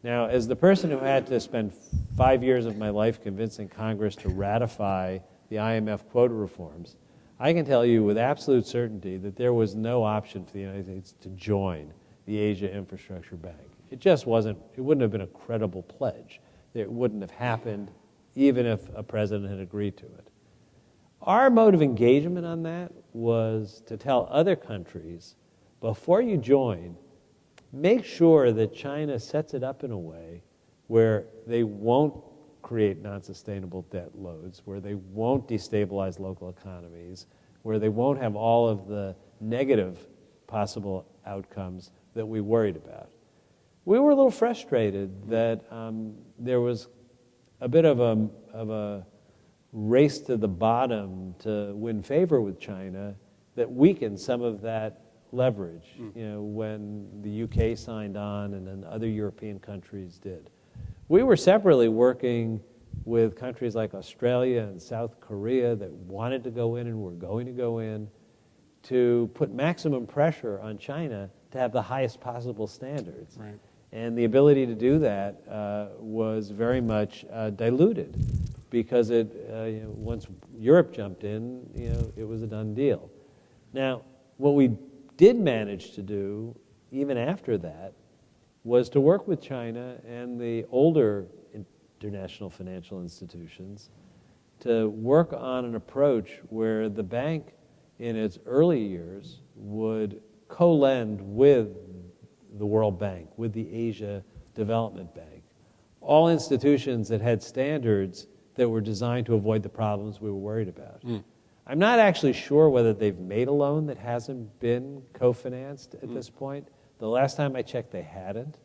C: Now, as the person who had to spend 5 years of my life convincing Congress to ratify the IMF quota reforms, I can tell you with absolute certainty that there was no option for the United States to join the Asia Infrastructure Bank. It just wasn't, it wouldn't have been a credible pledge. It wouldn't have happened even if a president had agreed to it. Our mode of engagement on that was to tell other countries, before you join, make sure that China sets it up in a way where they won't create non-sustainable debt loads, where they won't destabilize local economies, where they won't have all of the negative possible outcomes that we worried about. We were a little frustrated that there was a bit of a race to the bottom to win favor with China that weakened some of that leverage, when the UK signed on and then other European countries did. We were separately working with countries like Australia and South Korea that wanted to go in and were going to go in to put maximum pressure on China to have the highest possible standards.
A: Right.
C: And the ability to do that was very much diluted because once Europe jumped in, it was a done deal. Now, what we did manage to do, even after that, was to work with China and the older international financial institutions to work on an approach where the bank in its early years would co-lend with the World Bank, with the Asia Development Bank, all institutions that had standards that were designed to avoid the problems we were worried about. I'm not actually sure whether they've made a loan that hasn't been co-financed at this point. The last time I checked, they hadn't.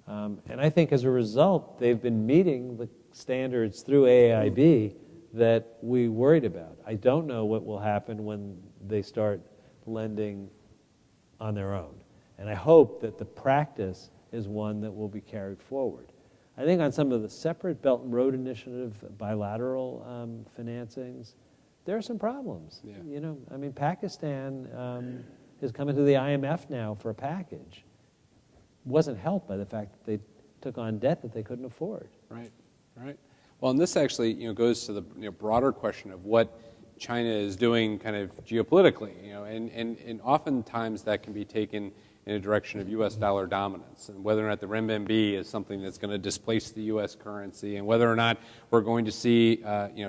C: And I think as a result, they've been meeting the standards through AIIB that we worried about. I don't know what will happen when they start lending on their own. And I hope that the practice is one that will be carried forward. I think on some of the separate Belt and Road Initiative bilateral financings, there are some problems. Yeah. Pakistan is coming to the IMF now for a package. Wasn't helped by the fact that they took on debt that they couldn't afford.
A: Right. Well, and this actually, goes to the broader question of what China is doing kind of geopolitically, and oftentimes that can be taken in a direction of U.S. dollar dominance, and whether or not the renminbi is something that's going to displace the U.S. currency, and whether or not we're going to see,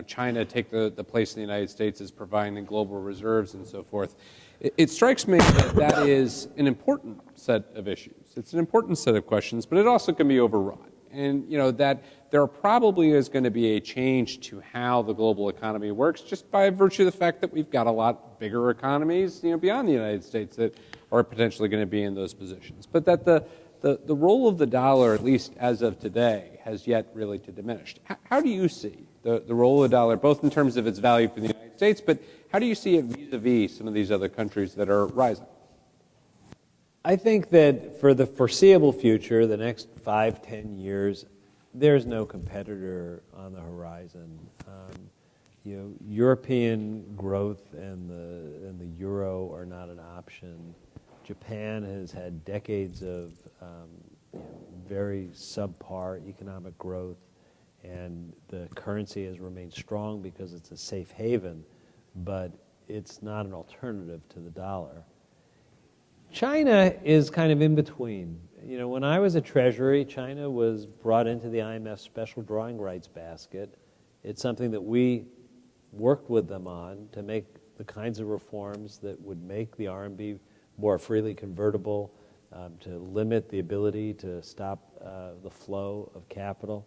A: China take the place of the United States as providing the global reserves and so forth. It strikes me that is an important set of issues. It's an important set of questions, but it also can be overwrought. And, that there probably is going to be a change to how the global economy works just by virtue of the fact that we've got a lot bigger economies, beyond the United States that are potentially going to be in those positions. But that the role of the dollar, at least as of today, has yet really to diminish. How do you see the role of the dollar, both in terms of its value for the United States, but how do you see it vis-a-vis some of these other countries that are rising?
C: I think that for the foreseeable future, the next 5-10 years, there's no competitor on the horizon. European growth and the euro are not an option. Japan has had decades of very subpar economic growth, and the currency has remained strong because it's a safe haven, but it's not an alternative to the dollar. China is kind of in between. When I was at Treasury, China was brought into the IMF special drawing rights basket. It's something that we worked with them on to make the kinds of reforms that would make the RMB more freely convertible, to limit the ability to stop the flow of capital.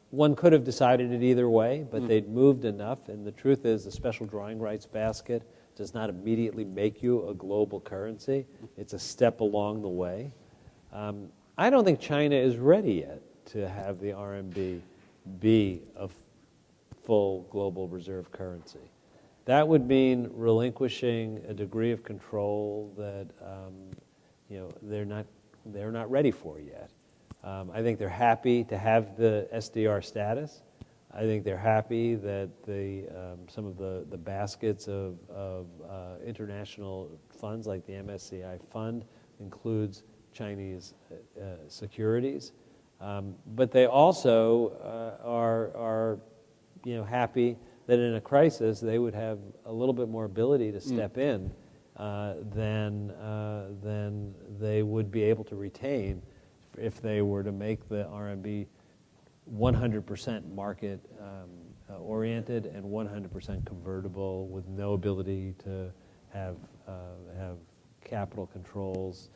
C: One could have decided it either way, but they'd moved enough, and the truth is the special drawing rights basket does not immediately make you a global currency. It's a step along the way. I don't think China is ready yet to have the RMB be a full global reserve currency. That would mean relinquishing a degree of control that they're not ready for yet. I think they're happy to have the SDR status. I think they're happy that some of the baskets of international funds like the MSCI fund includes Chinese securities. But they also are happy that in a crisis they would have a little bit more ability to step in than they would be able to retain if they were to make the RMB 100% market oriented and 100% convertible with no ability to have capital controls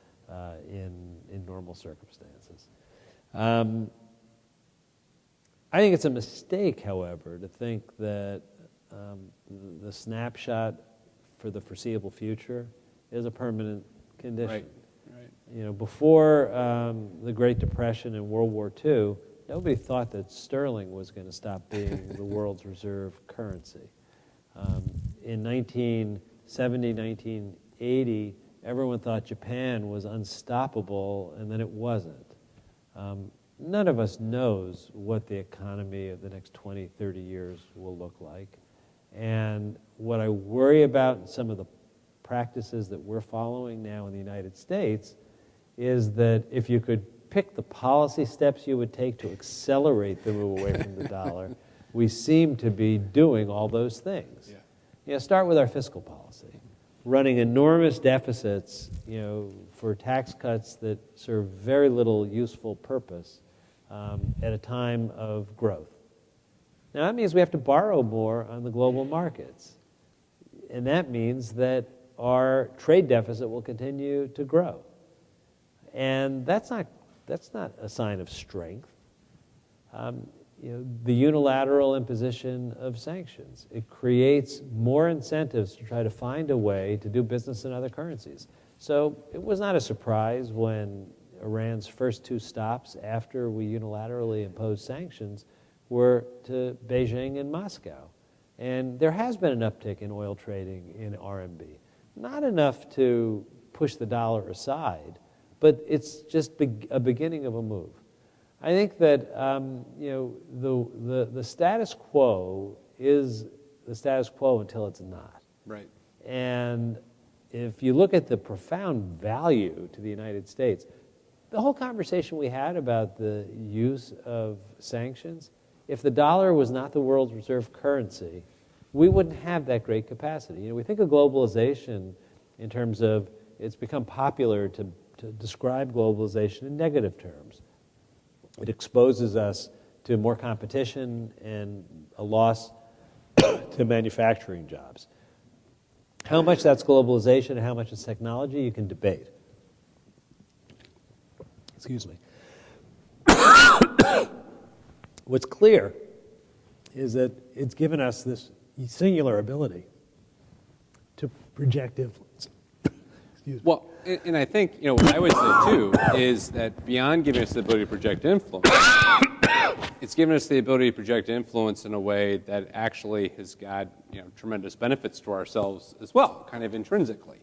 C: in normal circumstances. I think it's a mistake, however, to think that the snapshot for the foreseeable future is a permanent condition. Right. Before the Great Depression and World War II, nobody thought that sterling was going to stop being the world's reserve currency. In 1970, 1980, everyone thought Japan was unstoppable, and then it wasn't. None of us knows what the economy of the next 20, 30 years will look like. And what I worry about in some of the practices that we're following now in the United States is that if you could pick the policy steps you would take to accelerate the move away from the dollar, we seem to be doing all those things. Start with our fiscal policy, running enormous deficits, for tax cuts that serve very little useful purpose at a time of growth. Now that means we have to borrow more on the global markets, and that means that our trade deficit will continue to grow, and that's not a sign of strength. The unilateral imposition of sanctions, it creates more incentives to try to find a way to do business in other currencies. So it was not a surprise when Iran's first two stops after we unilaterally imposed sanctions were to Beijing and Moscow. And there has been an uptick in oil trading in RMB. Not enough to push the dollar aside, but it's just a beginning of a move. I think that the status quo is the status quo until it's not.
A: Right.
C: And if you look at the profound value to the United States, the whole conversation we had about the use of sanctions, if the dollar was not the world's reserve currency, we wouldn't have that great capacity. We think of globalization in terms of it's become popular to describe globalization in negative terms. It exposes us to more competition and a loss to manufacturing jobs. How much that's globalization and how much it's technology, you can debate. Excuse me. What's clear is that it's given us this singular ability to project influence. Excuse me.
A: Well, and I think, what I would say, too, is that beyond giving us the ability to project influence, it's given us the ability to project influence in a way that actually has got, tremendous benefits to ourselves as well, kind of intrinsically.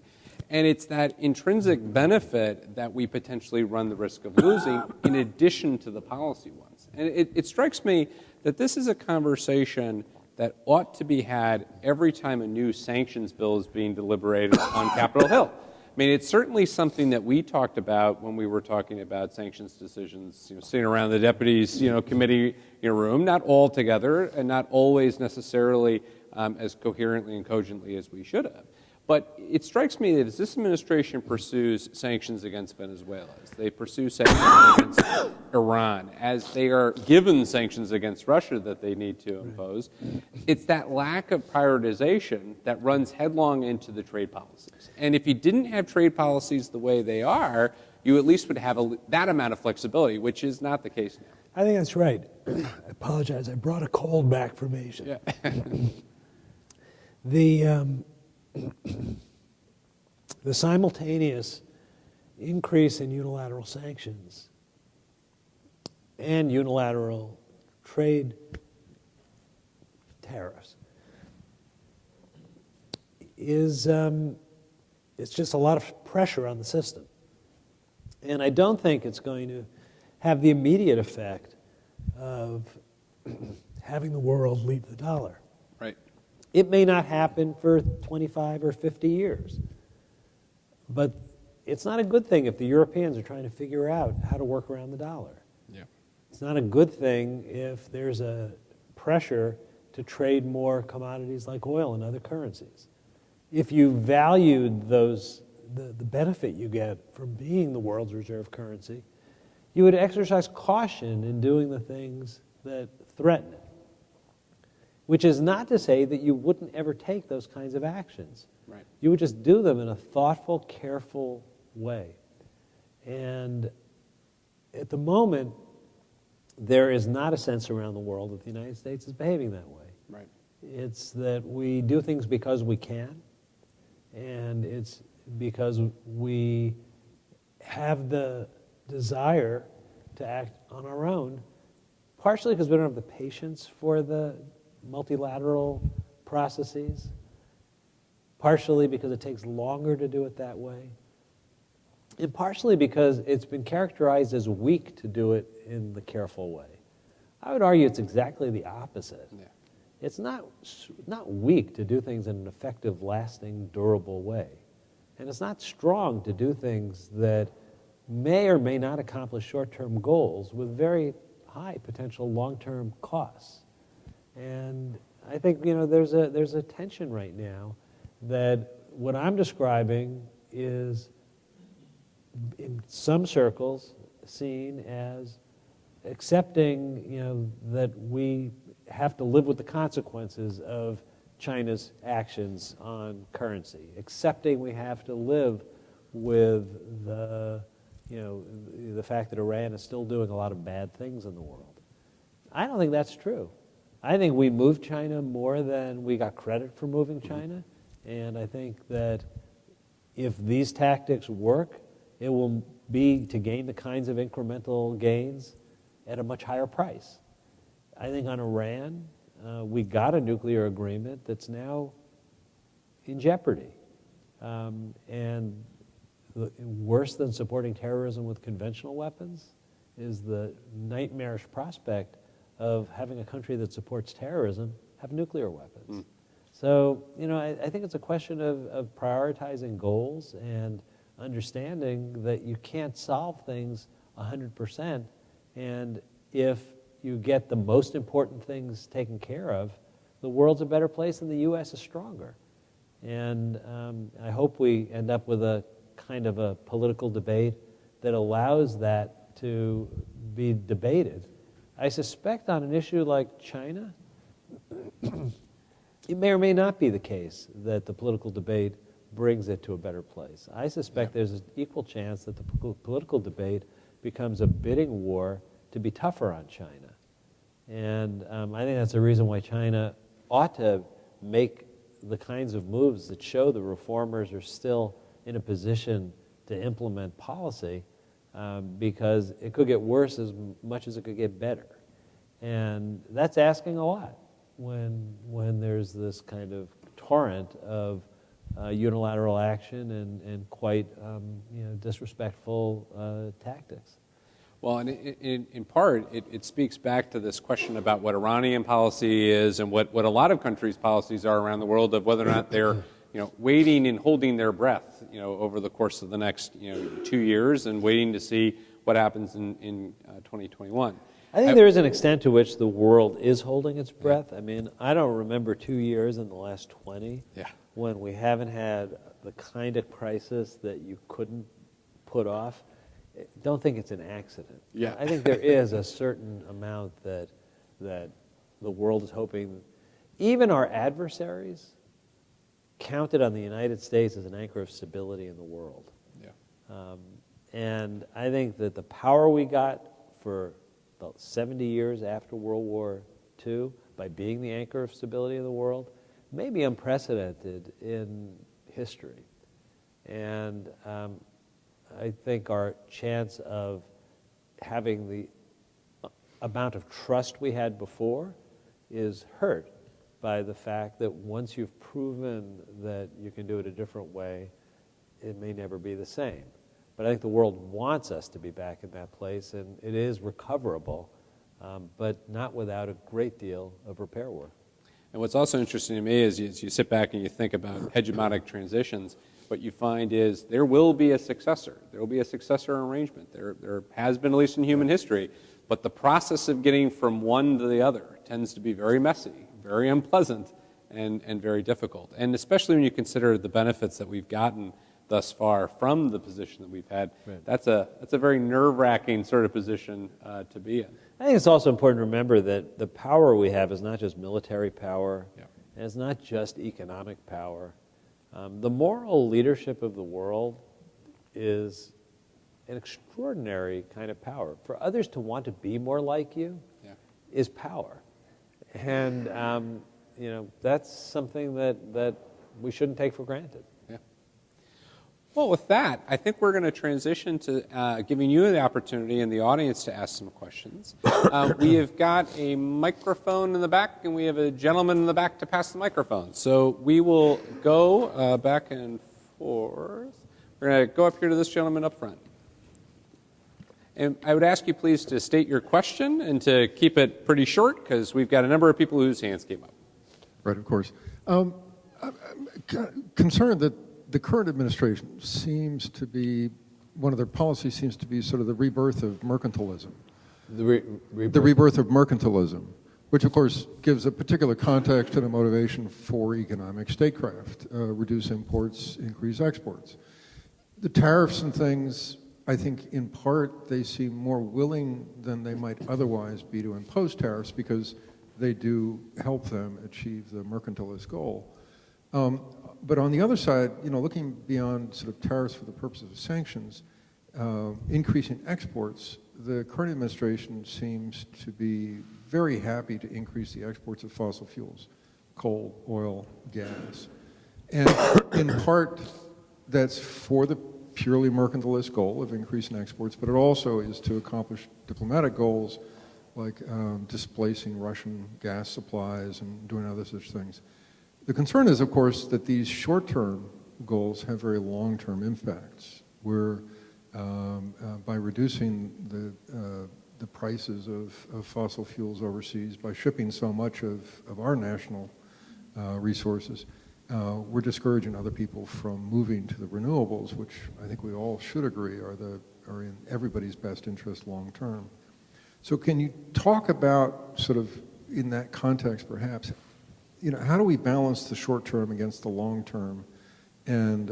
A: And it's that intrinsic benefit that we potentially run the risk of losing in addition to the policy ones. And it strikes me that this is a conversation that ought to be had every time a new sanctions bill is being deliberated on Capitol Hill. I mean, it's certainly something that we talked about when we were talking about sanctions decisions, sitting around the deputies, committee room, not all together and not always necessarily as coherently and cogently as we should have. But it strikes me that as this administration pursues sanctions against Venezuela, as they pursue sanctions against Iran, as they are given sanctions against Russia that they need to impose, it's that lack of prioritization that runs headlong into the trade policies. And if you didn't have trade policies the way they are, you at least would have that amount of flexibility, which is not the case now.
D: I think that's right. I apologize. I brought a cold back from Asia.
A: Yeah.
D: The simultaneous increase in unilateral sanctions and unilateral trade tariffs is it's just a lot of pressure on the system. And I don't think it's going to have the immediate effect of having the world leave the dollar.
A: Right.
D: It may not happen for 25 or 50 years. But it's not a good thing if the Europeans are trying to figure out how to work around the dollar.
A: Yeah.
D: It's not a good thing if there's a pressure to trade more commodities like oil and other currencies. If you valued those, the benefit you get from being the world's reserve currency, you would exercise caution in doing the things that threaten it. Which is not to say that you wouldn't ever take those kinds of actions.
A: Right.
D: You would just do them in a thoughtful, careful way. And at the moment, there is not a sense around the world that the United States is behaving that way.
A: Right.
D: It's that we do things because we can, and it's because we have the desire to act on our own, partially because we don't have the patience for the multilateral processes, partially because it takes longer to do it that way. and partially because it's been characterized as weak to do it in the careful way. I would argue it's exactly the opposite.
A: Yeah.
D: It's not weak to do things in an effective, lasting, durable way. And it's not strong to do things that may or may not accomplish short-term goals with very high potential long-term costs. And I think there's a tension right now that what I'm describing is in some circles seen as accepting that we have to live with the consequences of China's actions on currency, accepting we have to live with the fact that Iran is still doing a lot of bad things in the world. I don't think that's true. I think we moved China more than we got credit for moving China, and I think that if these tactics work, it will be to gain the kinds of incremental gains at a much higher price. I think on Iran, we got a nuclear agreement that's now in jeopardy. And worse than supporting terrorism with conventional weapons is the nightmarish prospect of having a country that supports terrorism have nuclear weapons. So, I think it's a question of prioritizing goals and understanding that you can't solve things 100%. And if you get the most important things taken care of, the world's a better place and the U.S. is stronger. And I hope we end up with a kind of a political debate that allows that to be debated. I suspect on an issue like China, it may or may not be the case that the political debate brings it to a better place. I suspect there's an equal chance that the political debate becomes a bidding war to be tougher on China. And I think that's the reason why China ought to make the kinds of moves that show the reformers are still in a position to implement policy, because it could get worse as much as it could get better. And that's asking a lot when there's this kind of torrent of unilateral action and quite disrespectful tactics.
A: Well, and in part, it speaks back to this question about what Iranian policy is and what a lot of countries' policies are around the world, of whether or not they're waiting and holding their breath over the course of the next 2 years and waiting to see what happens in 2021.
D: I think there is an extent to which the world is holding its breath. I mean, I don't remember 2 years in the last 20 when we haven't had the kind of crisis that you couldn't put off. Don't think it's an accident.
A: Yeah.
D: I think there is a certain amount that the world is hoping. Even our adversaries counted on the United States as an anchor of stability in the world.
A: Yeah.
D: And I think that the power we got for about 70 years after World War II by being the anchor of stability in the world may be unprecedented in history. And I think our chance of having the amount of trust we had before is hurt by the fact that once you've proven that you can do it a different way, it may never be the same. But I think the world wants us to be back in that place, and it is recoverable, but not without a great deal of repair work.
A: And what's also interesting to me is you sit back and you think about hegemonic transitions, what you find is there will be a successor. There will be a successor arrangement. There has been, at least in human history, but the process of getting from one to the other tends to be very messy, very unpleasant, and very difficult. And especially when you consider the benefits that we've gotten thus far from the position that we've had,
D: right.
A: That's a very nerve-wracking sort of position to be in.
D: I think it's also important to remember that the power we have is not just military power, and it's not just economic power. The moral leadership of the world is an extraordinary kind of power. For others to want to be more like you is power. And that's something that we shouldn't take for granted.
A: Well, with that, I think we're going to transition to giving you the opportunity and the audience to ask some questions. We have got a microphone in the back, and we have a gentleman in the back to pass the microphone. So we will go back and forth. We're We're going to go up here to this gentleman up front. And I would ask you please to state your question and to keep it pretty short because we've got a number of people whose hands came up.
E: Right, of course. I'm concerned that the current administration seems to be, one of their policies seems to be sort of the rebirth of mercantilism. The rebirth of mercantilism, which of course gives a particular context and a motivation for economic statecraft, reduce imports, increase exports. The tariffs and things, I think in part they seem more willing than they might otherwise be to impose tariffs because they do help them achieve the mercantilist goal. But on the other side, looking beyond sort of tariffs for the purposes of sanctions, increasing exports, the current administration seems to be very happy to increase the exports of fossil fuels, coal, oil, gas. And in part, that's for the purely mercantilist goal of increasing exports, but it also is to accomplish diplomatic goals like displacing Russian gas supplies and doing other such things. The concern is, of course, that these short-term goals have very long-term impacts, where by reducing the prices of fossil fuels overseas, by shipping so much of our national resources, we're discouraging other people from moving to the renewables, which I think we all should agree are in everybody's best interest long-term. So can you talk about, sort of in that context perhaps, how do we balance the short-term against the long-term, and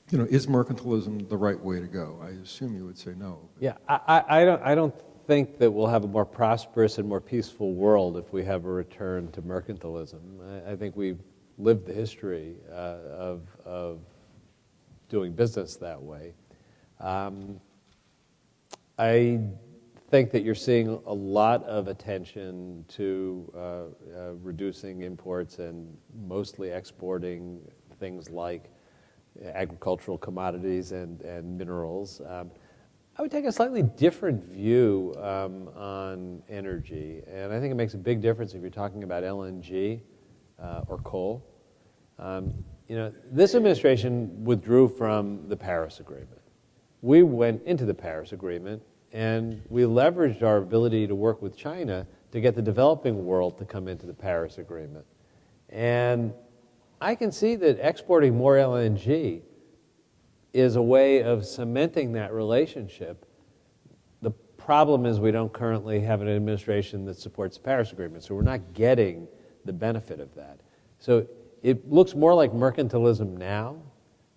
E: is mercantilism the right way to go? I assume you would say no.
C: Yeah, I don't think that we'll have a more prosperous and more peaceful world if we have a return to mercantilism. I think we've lived the history of doing business that way. I think that you're seeing a lot of attention to reducing imports and mostly exporting things like agricultural commodities and minerals. I would take a slightly different view on energy, and I think it makes a big difference if you're talking about LNG or coal. This administration withdrew from the Paris Agreement. We went into the Paris Agreement, and we leveraged our ability to work with China to get the developing world to come into the Paris Agreement. And I can see that exporting more LNG is a way of cementing that relationship. The problem is we don't currently have an administration that supports the Paris Agreement, so we're not getting the benefit of that. So it looks more like mercantilism now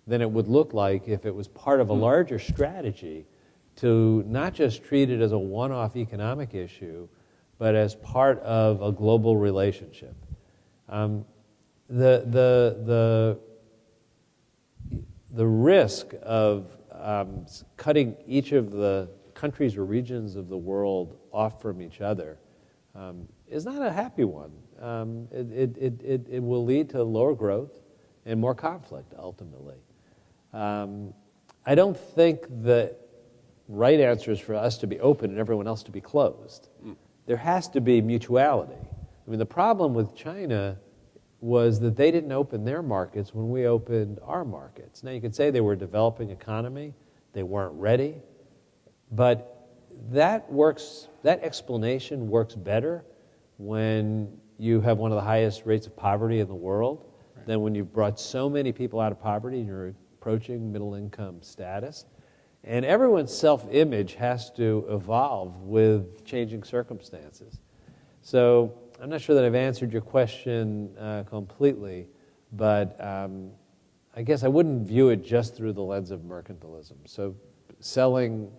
C: than it would look like if it was part of a larger strategy to not just treat it as a one-off economic issue, but as part of a global relationship. The risk of cutting each of the countries or regions of the world off from each other is not a happy one. It will lead to lower growth and more conflict, ultimately. I don't think the right answer is for us to be open and everyone else to be closed. There has to be mutuality. I mean, the problem with China was that they didn't open their markets when we opened our markets. Now, you could say they were a developing economy, they weren't ready, but that explanation works better when you have one of the highest rates of poverty in the world than when you've brought so many people out of poverty and you're approaching middle income status. And everyone's self-image has to evolve with changing circumstances. So I'm not sure that I've answered your question completely, but I guess I wouldn't view it just through the lens of mercantilism. So selling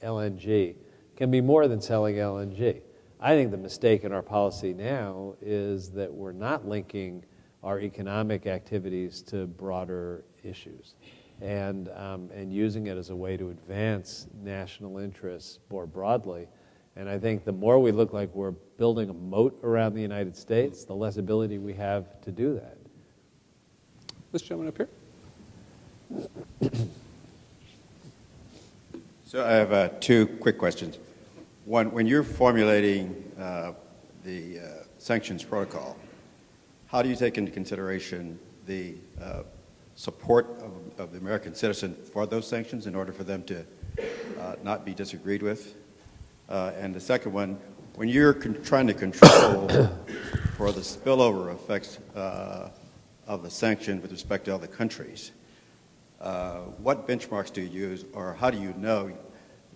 C: LNG can be more than selling LNG. I think the mistake in our policy now is that we're not linking our economic activities to broader issues and using it as a way to advance national interests more broadly. And I think the more we look like we're building a moat around the United States, the less ability we have to do that.
A: This gentleman up here.
F: So I have two quick questions. One, when you're formulating the sanctions protocol, how do you take into consideration the support of the American citizen for those sanctions in order for them to not be disagreed with? And the second one, when you're trying to control for the spillover effects of the sanction with respect to other countries, what benchmarks do you use, or how do you know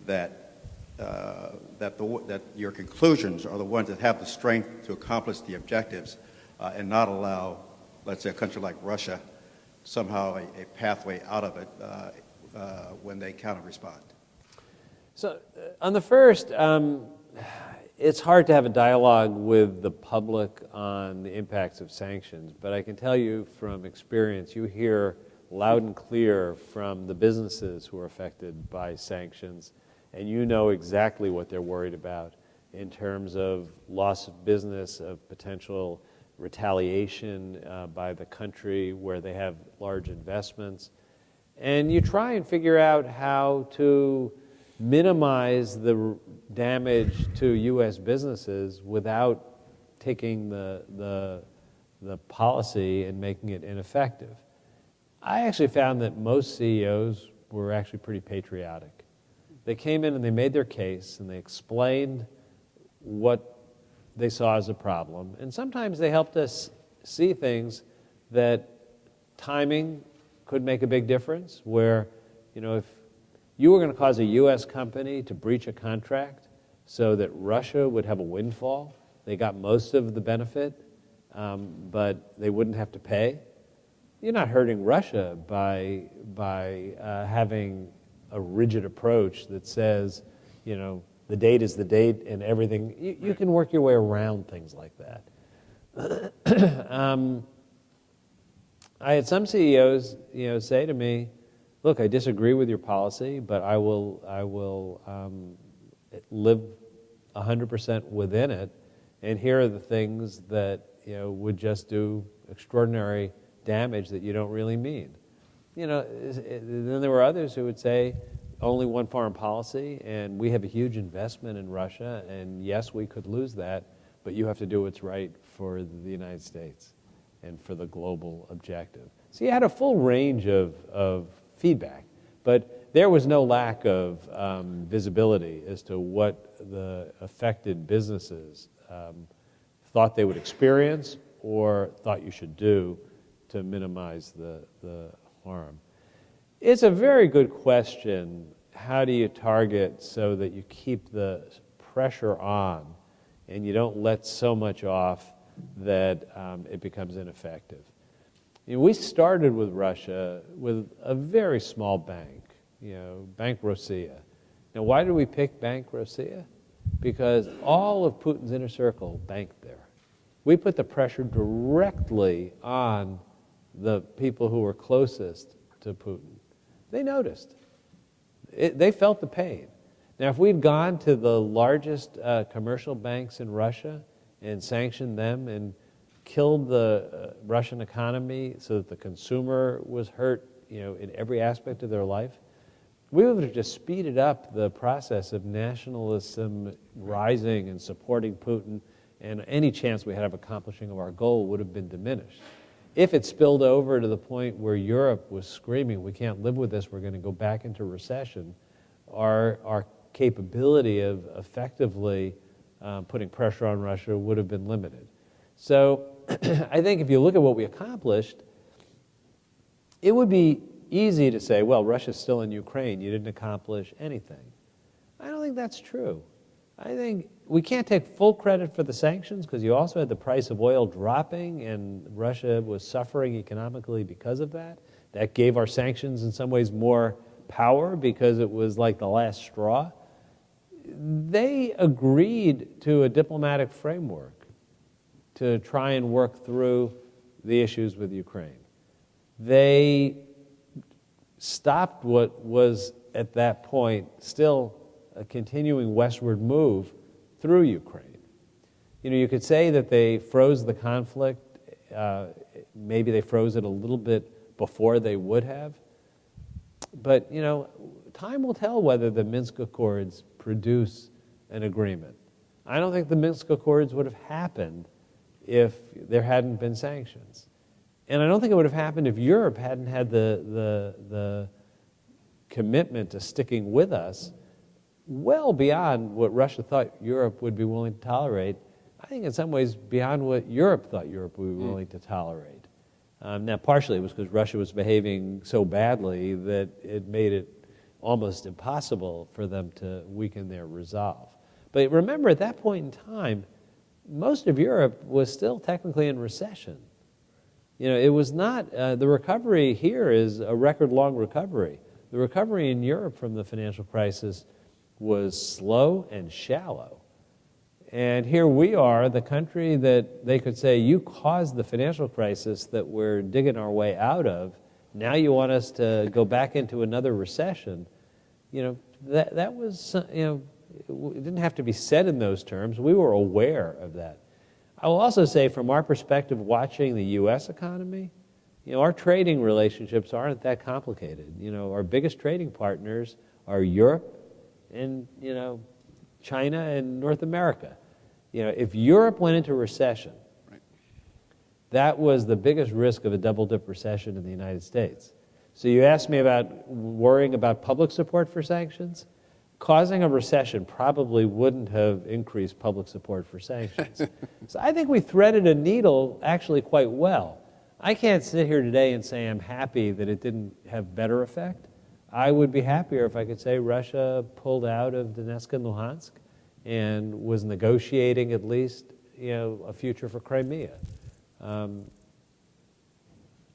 F: that that your conclusions are the ones that have the strength to accomplish the objectives and not allow, let's say, a country like Russia somehow a pathway out of it when they counter-respond?
C: So on the first, it's hard to have a dialogue with the public on the impacts of sanctions, but I can tell you from experience, you hear loud and clear from the businesses who are affected by sanctions, and you know exactly what they're worried about in terms of loss of business, of potential retaliation by the country where they have large investments. And you try and figure out how to minimize the damage to U.S. businesses without taking the policy and making it ineffective. I actually found that most CEOs were actually pretty patriotic. They came in and they made their case and they explained what they saw as a problem. And sometimes they helped us see things that timing could make a big difference, where, if you were going to cause a U.S. company to breach a contract so that Russia would have a windfall, they got most of the benefit, but they wouldn't have to pay. You're not hurting Russia by having a rigid approach that says, the date is the date and everything. You can work your way around things like that. I had some CEOs, say to me, "Look, I disagree with your policy, but I will live 100% within it. And here are the things that would just do extraordinary damage that you don't really mean." Then there were others who would say, only one foreign policy, and we have a huge investment in Russia, and yes, we could lose that, but you have to do what's right for the United States and for the global objective. So you had a full range of feedback, but there was no lack of visibility as to what the affected businesses thought they would experience or thought you should do to minimize the harm. It's a very good question. How do you target so that you keep the pressure on and you don't let so much off that it becomes ineffective? We started with Russia with a very small bank, Bank Rossiya. Now, why did we pick Bank Rossiya? Because all of Putin's inner circle banked there. We put the pressure directly on the people who were closest to Putin. They noticed. They felt the pain. Now, if we'd gone to the largest commercial banks in Russia and sanctioned them and killed the Russian economy so that the consumer was hurt, in every aspect of their life, we would have just speeded up the process of nationalism rising and supporting Putin, and any chance we had of accomplishing our goal would have been diminished. If it spilled over to the point where Europe was screaming, we can't live with this, we're going to go back into recession, our capability of effectively putting pressure on Russia would have been limited. So I think if you look at what we accomplished, it would be easy to say, well, Russia's still in Ukraine, you didn't accomplish anything. I don't think that's true. I think we can't take full credit for the sanctions because you also had the price of oil dropping and Russia was suffering economically because of that. That gave our sanctions in some ways more power because it was like the last straw. They agreed to a diplomatic framework to try and work through the issues with Ukraine. They stopped what was at that point still a continuing westward move through Ukraine. You could say that they froze the conflict. Maybe they froze it a little bit before they would have. But, time will tell whether the Minsk Accords produce an agreement. I don't think the Minsk Accords would have happened if there hadn't been sanctions. And I don't think it would have happened if Europe hadn't had the commitment to sticking with us well beyond what Russia thought Europe would be willing to tolerate. I think in some ways beyond what Europe thought Europe would be willing to tolerate. Now, partially it was because Russia was behaving so badly that it made it almost impossible for them to weaken their resolve. But remember, at that point in time, most of Europe was still technically in recession. You know, it was not, the recovery here is a record-long recovery. The recovery in Europe from the financial crisis was slow and shallow. And here we are, the country that they could say, you caused the financial crisis that we're digging our way out of. Now you want us to go back into another recession. You know, that was, you know, it didn't have to be said in those terms. We were aware of that. I will also say, from our perspective, watching the U.S. economy, you know, our trading relationships aren't that complicated. You know, our biggest trading partners are Europe and, you know, China and North America. You know, if Europe went into recession, that was the biggest risk of a double-dip recession in the United States. So you asked me about worrying about public support for sanctions. Causing a recession probably wouldn't have increased public support for sanctions. So I think we threaded a needle actually quite well. I can't sit here today and say I'm happy that it didn't have better effect. I would be happier if I could say Russia pulled out of Donetsk and Luhansk and was negotiating at least, you know, a future for Crimea. You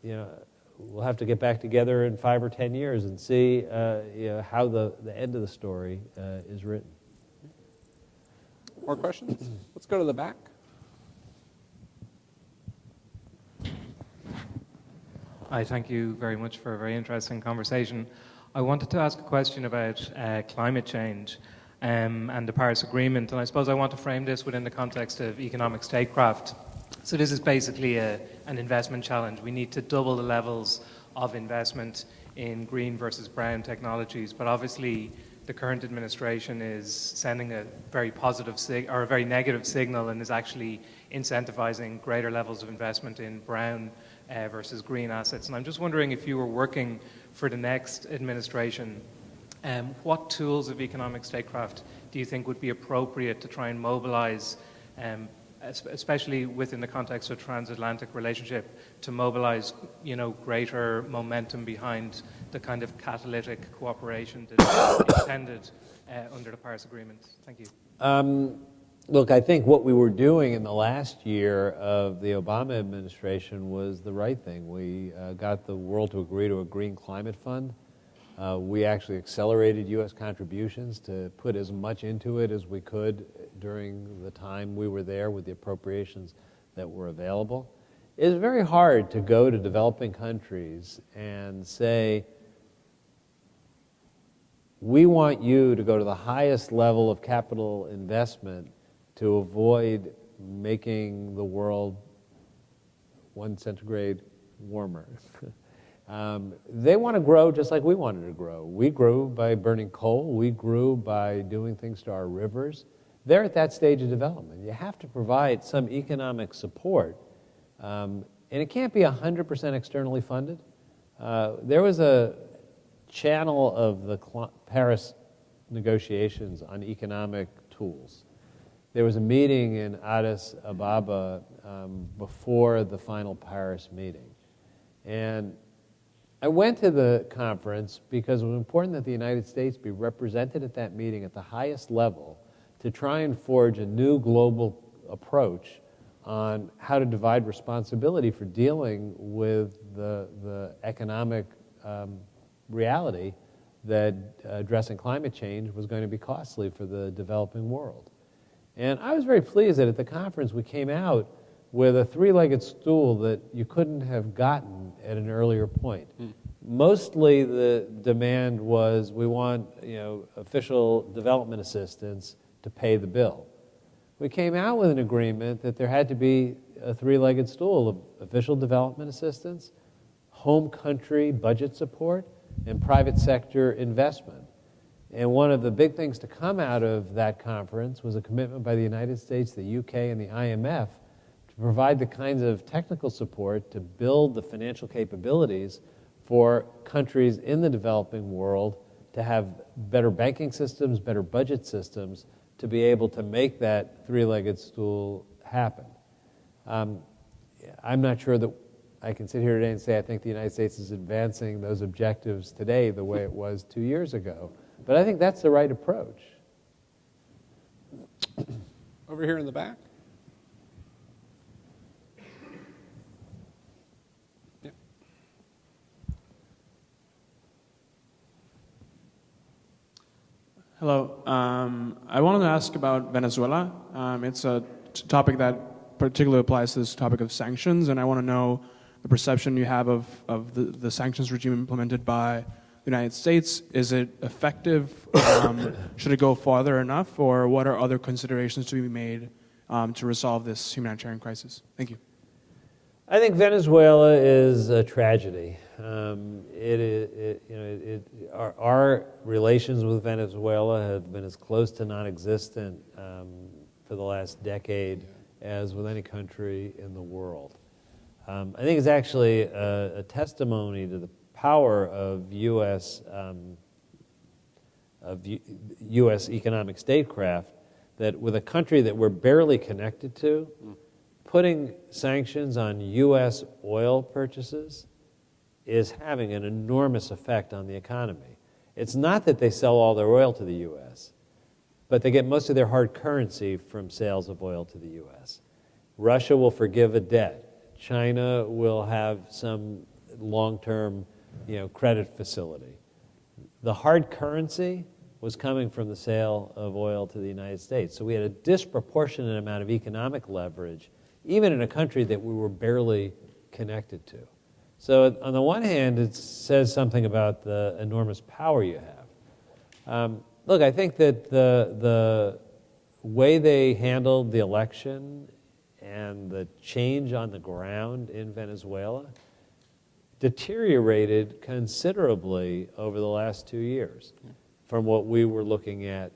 C: know, we'll have to get back together in 5 or 10 years and see you know, how the end of the story is written.
A: More questions? Let's go to the back.
G: Hi, thank you very much for a very interesting conversation. I wanted to ask a question about climate change and the Paris Agreement, and I suppose I want to frame this within the context of economic statecraft. So this is basically an investment challenge. We need to double the levels of investment in green versus brown technologies, but obviously the current administration is sending a very positive or a very negative signal and is actually incentivizing greater levels of investment in brown versus green assets. And I'm just wondering, if you were working for the next administration, what tools of economic statecraft do you think would be appropriate to try and mobilize, especially within the context of transatlantic relationship, to mobilize, you know, greater momentum behind the kind of catalytic cooperation that is intended under the Paris Agreement? Thank you.
C: Look, I think what we were doing in the last year of the Obama administration was the right thing. We got the world to agree to a green climate fund. We actually accelerated U.S. contributions to put as much into it as we could during the time we were there with the appropriations that were available. It's very hard to go to developing countries and say, we want you to go to the highest level of capital investment to avoid making the world 1 centigrade warmer. They want to grow just like we wanted to grow. We grew by burning coal. We grew by doing things to our rivers. They're at that stage of development. You have to provide some economic support. And it can't be 100% externally funded. There was a channel of the Paris negotiations on economic tools. There was a meeting in Addis Ababa before the final Paris meeting. And I went to the conference because it was important that the United States be represented at that meeting at the highest level to try and forge a new global approach on how to divide responsibility for dealing with the economic reality that addressing climate change was going to be costly for the developing world. And I was very pleased that at the conference we came out with a three-legged stool that you couldn't have gotten at an earlier point. Mostly the demand was, we want, you know, official development assistance to pay the bill. We came out with an agreement that there had to be a three-legged stool of official development assistance, home country budget support, and private sector investment. And one of the big things to come out of that conference was a commitment by the United States, the UK, and the IMF to provide the kinds of technical support to build the financial capabilities for countries in the developing world to have better banking systems, better budget systems, to be able to make that three-legged stool happen. I'm not sure that I can sit here today and say I think the United States is advancing those objectives today the way it was 2 years ago, but I think that's the right approach.
A: Over here in the back. Yeah.
H: Hello. I wanted to ask about Venezuela. It's a topic that particularly applies to this topic of sanctions, and I want to know the perception you have of the sanctions regime implemented by the United States. Is it effective? Should it go farther enough, or what are other considerations to be made to resolve this humanitarian crisis? Thank you.
D: I think Venezuela is a tragedy. Our relations with Venezuela have been as close to non-existent for the last decade as with any country in the world. I think it's actually a testimony to the power of U.S. economic statecraft that with a country that we're barely connected to, putting sanctions on U.S. oil purchases is having an enormous effect on the economy. It's not that they sell all their oil to the U.S., but they get most of their hard currency from sales of oil to the U.S. Russia will forgive a debt. China will have some long-term, credit facility. The hard currency was coming from the sale of oil to the United States. So we had a disproportionate amount of economic leverage, even in a country that we were barely connected to. So on the one hand, it says something about the enormous power you have. Look, I think that the way they handled the election and the change on the ground in Venezuela deteriorated considerably over the last 2 years from what we were looking at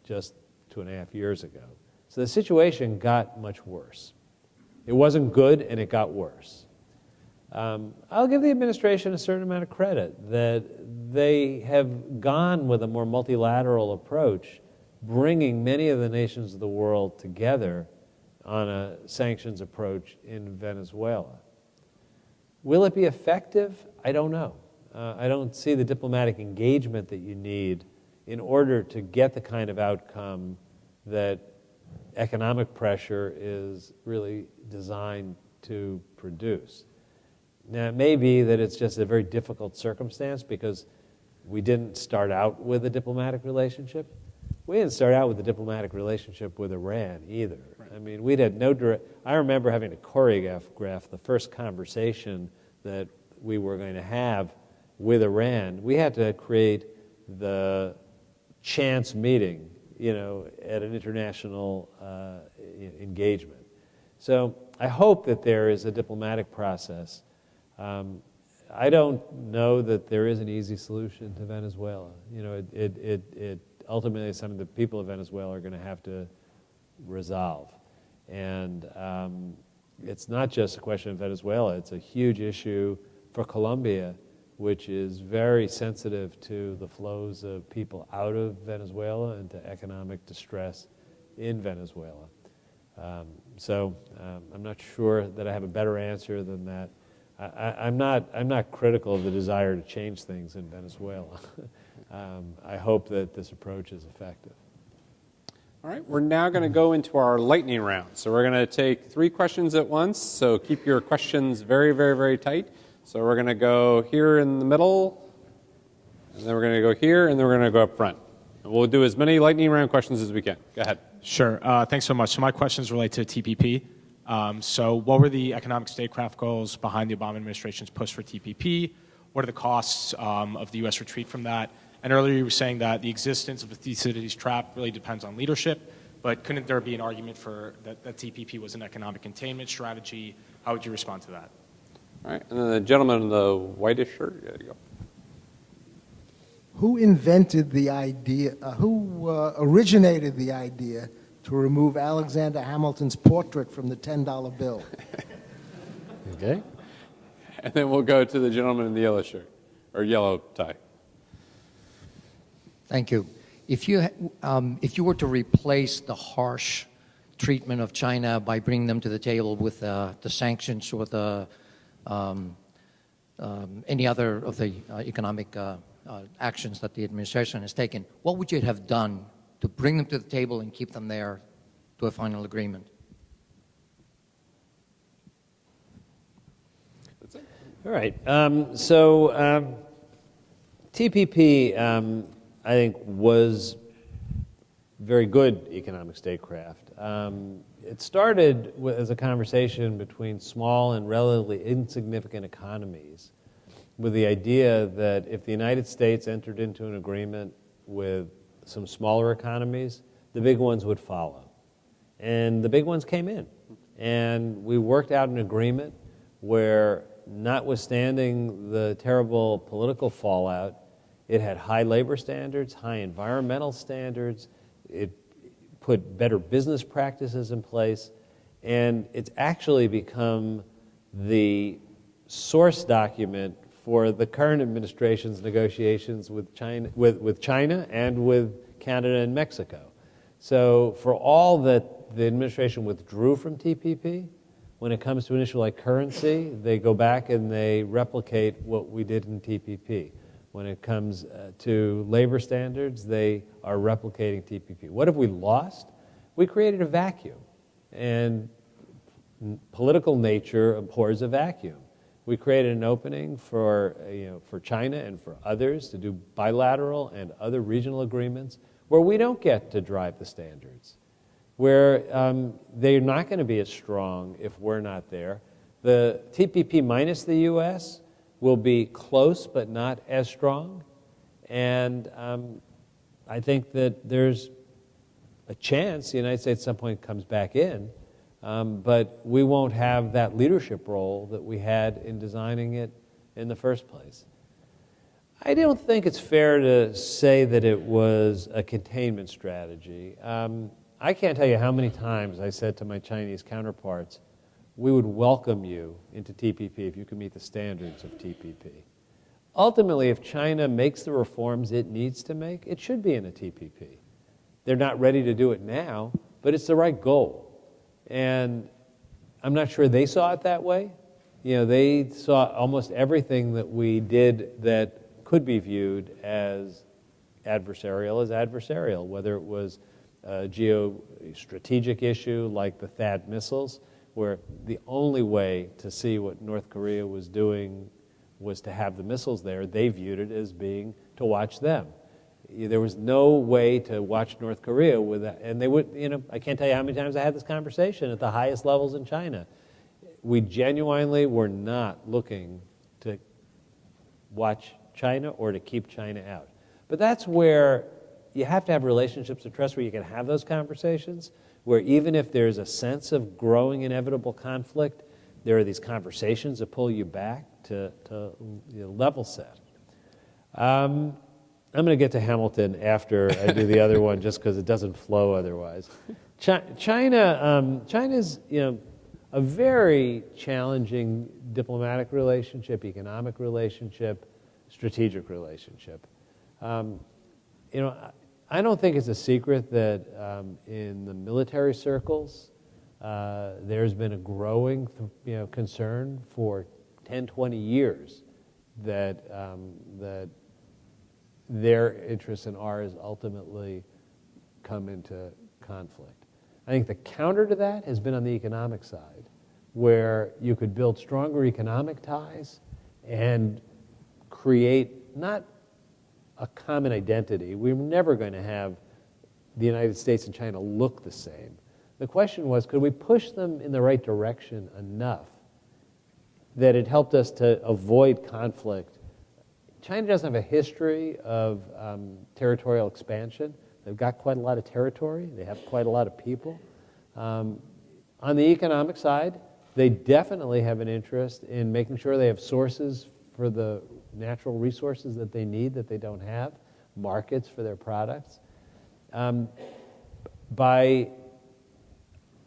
D: just 2.5 years ago. So the situation got much worse. It wasn't good, and it got worse. I'll give the administration a certain amount of credit that they have gone with a more multilateral approach, bringing many of the nations of the world together on a sanctions approach in Venezuela. Will it be effective? I don't know. I don't see the diplomatic engagement that you need in order to get the kind of outcome that economic pressure is really designed to produce. Now, it may be that it's just a very difficult circumstance because we didn't start out with a diplomatic relationship. We didn't start out with a diplomatic relationship with Iran either. Right. I mean, we'd had no direct... I remember having to choreograph the first conversation that we were going to have with Iran. We had to create the chance meeting, at an international engagement. So I hope that there is a diplomatic process. I don't know that there is an easy solution to Venezuela. It ultimately is something that people of Venezuela are going to have to resolve. And it's not just a question of Venezuela. It's a huge issue for Colombia, which is very sensitive to the flows of people out of Venezuela and to economic distress in Venezuela. I'm not sure that I have a better answer than that. I'm not critical of the desire to change things in Venezuela. I hope that this approach is effective.
A: All right, we're now going to go into our lightning round. So we're going to take 3 questions at once, so keep your questions very, very, very tight. So we're going to go here in the middle, and then we're going to go here, and then we're going to go up front. And we'll do as many lightning round questions as we can. Go ahead.
I: Sure. Thanks so much. So my questions relate to TPP. So what were the economic statecraft goals behind the Obama administration's push for TPP? What are the costs of the U.S. retreat from that? And earlier you were saying that the existence of the Thucydides trap really depends on leadership, but couldn't there be an argument for that TPP was an economic containment strategy? How would you respond to that?
A: All right, and then the gentleman in the whitish shirt, there you go.
J: Who invented the idea, who originated the idea to remove Alexander Hamilton's portrait from the $10 bill.
A: Okay. And then we'll go to the gentleman in the yellow shirt, or yellow tie.
K: Thank you. If you were to replace the harsh treatment of China by bringing them to the table with the sanctions or the any other of the economic actions that the administration has taken, what would you have done to bring them to the table and keep them there to a final agreement?
C: All right. TPP, I think, was very good economic statecraft. It started as a conversation between small and relatively insignificant economies with the idea that if the United States entered into an agreement with some smaller economies, the big ones would follow. And the big ones came in. And we worked out an agreement where, notwithstanding the terrible political fallout, it had high labor standards, high environmental standards, it put better business practices in place, and it's actually become the source document for the current administration's negotiations with China, and with Canada and Mexico. So for all that the administration withdrew from TPP, when it comes to an issue like currency, they go back and they replicate what we did in TPP. When it comes to labor standards, they are replicating TPP. What have we lost? We created a vacuum, and political nature abhors a vacuum. We created an opening for China and for others to do bilateral and other regional agreements where we don't get to drive the standards, where they're not going to be as strong if we're not there. The TPP minus the U.S. will be close but not as strong, and I think that there's a chance the United States at some point comes back in, but we won't have that leadership role that we had in designing it in the first place. I don't think it's fair to say that it was a containment strategy. I can't tell you how many times I said to my Chinese counterparts, we would welcome you into TPP if you can meet the standards of TPP. Ultimately, if China makes the reforms it needs to make, it should be in a TPP. They're not ready to do it now, but it's the right goal. And I'm not sure they saw it that way. They saw almost everything that we did that could be viewed as adversarial, whether it was a geostrategic issue like the THAAD missiles, where the only way to see what North Korea was doing was to have the missiles there. They viewed it as being to watch them. There was no way to watch North Korea with that. And they would, I can't tell you how many times I had this conversation at the highest levels in China. We genuinely were not looking to watch China or to keep China out. But that's where you have to have relationships of trust where you can have those conversations, where even if there's a sense of growing inevitable conflict, there are these conversations that pull you back to level set. I'm going to get to Hamilton after I do the other one, just because it doesn't flow otherwise. China's a very challenging diplomatic relationship, economic relationship, strategic relationship. I don't think it's a secret that in the military circles, there's been a growing concern for 10, 20 years that their interests and ours ultimately come into conflict. I think the counter to that has been on the economic side, where you could build stronger economic ties and create not a common identity. We're never going to have the United States and China look the same. The question was, could we push them in the right direction enough that it helped us to avoid conflict? China doesn't have a history of territorial expansion. They've got quite a lot of territory. They have quite a lot of people. On the economic side, they definitely have an interest in making sure they have sources for the natural resources that they need that they don't have, markets for their products. By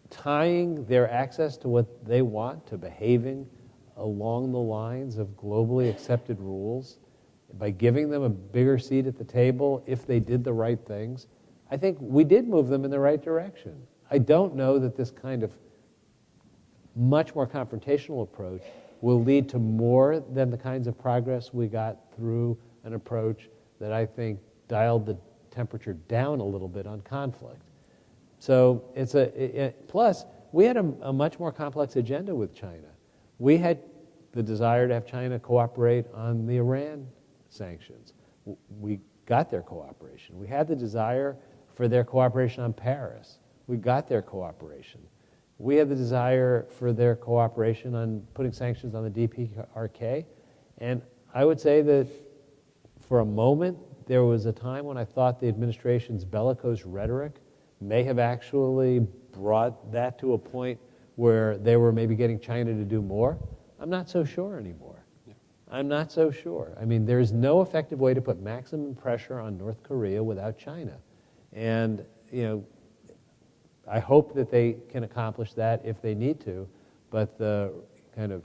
D: tying their access to what they want to behaving along the lines of globally accepted rules, by giving them a bigger seat at the table if they did the right things, I think we did move them in the right direction. I don't know that this kind of much more confrontational approach will lead to more than the kinds of progress we got through an approach that I think dialed the temperature down a little bit on conflict. So plus, we had a much more complex agenda with China. We had the desire to have China cooperate on the Iran sanctions. We got their cooperation. We had the desire for their cooperation on Paris. We got their cooperation. We had the desire for their cooperation on putting sanctions on the DPRK. And I would say that for a moment, there was a time when I thought the administration's bellicose rhetoric may have actually brought that to a point where they were maybe getting China to do more. I'm not so sure anymore. Yeah. I'm not so sure. I mean, there's no effective way to put maximum pressure on North Korea without China. And, you know, I hope that they can accomplish that if they need to, but the kind of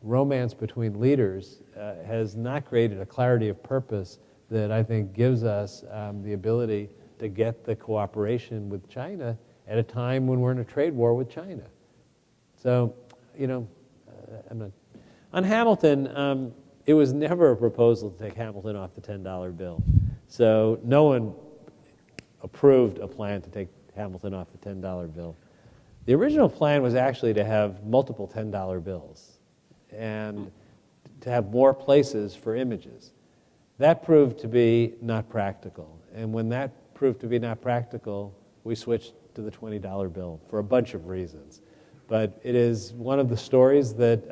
D: romance between leaders has not created a clarity of purpose that I think gives us the ability to get the cooperation with China at a time when we're in a trade war with China. So, you know, on Hamilton, it was never a proposal to take Hamilton off the $10 bill. So no one approved a plan to take Hamilton off the $10 bill. The original plan was actually to have multiple $10 bills and to have more places for images. That proved to be not practical. And when that proved to be not practical, we switched to the $20 bill for a bunch of reasons. But it is one of the stories that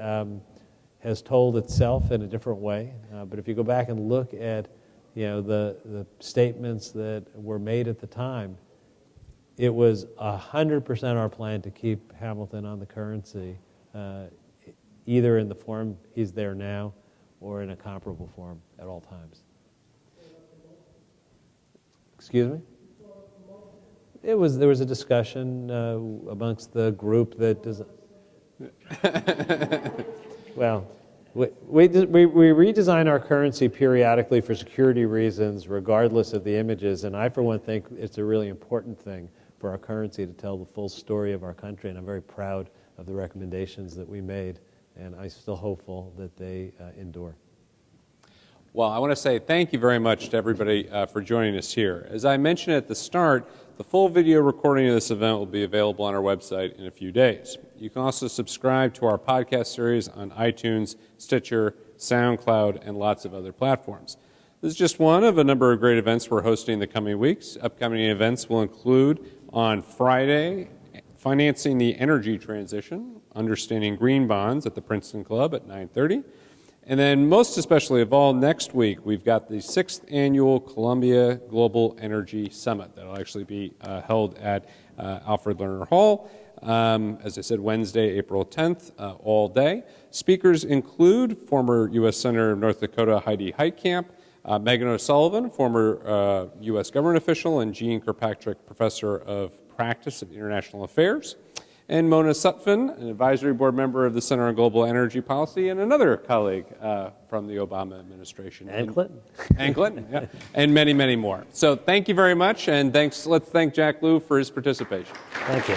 D: has told itself in a different way. But if you go back and look at, you know, the statements that were made at the time, it was 100% our plan to keep Hamilton on the currency, either in the form he's there now or in a comparable form at all times. Excuse me? There was a discussion amongst the group that does. Well, we redesign our currency periodically for security reasons, regardless of the images. And I, for one, think it's a really important thing for our currency to tell the full story of our country. And I'm very proud of the recommendations that we made. And I'm still hopeful that they endure.
A: Well, I want to say thank you very much to everybody for joining us here. As I mentioned at the start, the full video recording of this event will be available on our website in a few days. You can also subscribe to our podcast series on iTunes, Stitcher, SoundCloud, and lots of other platforms. This is just one of a number of great events we're hosting in the coming weeks. Upcoming events will include on Friday, Financing the Energy Transition, Understanding Green Bonds at the Princeton Club at 9:30. And then most especially of all, next week, we've got the 6th Annual Columbia Global Energy Summit that will actually be held at Alfred Lerner Hall, as I said, Wednesday, April 10th, all day. Speakers include former U.S. Senator of North Dakota Heidi Heitkamp, Megan O'Sullivan, former U.S. government official, and Jean Kirkpatrick, professor of practice of international affairs, and Mona Sutphin, an advisory board member of the Center on Global Energy Policy, and another colleague from the Obama administration.
D: And Clinton.
A: And Clinton, yeah. And many, many more. So thank you very much, and let's thank Jack Lew for his participation.
D: Thank you.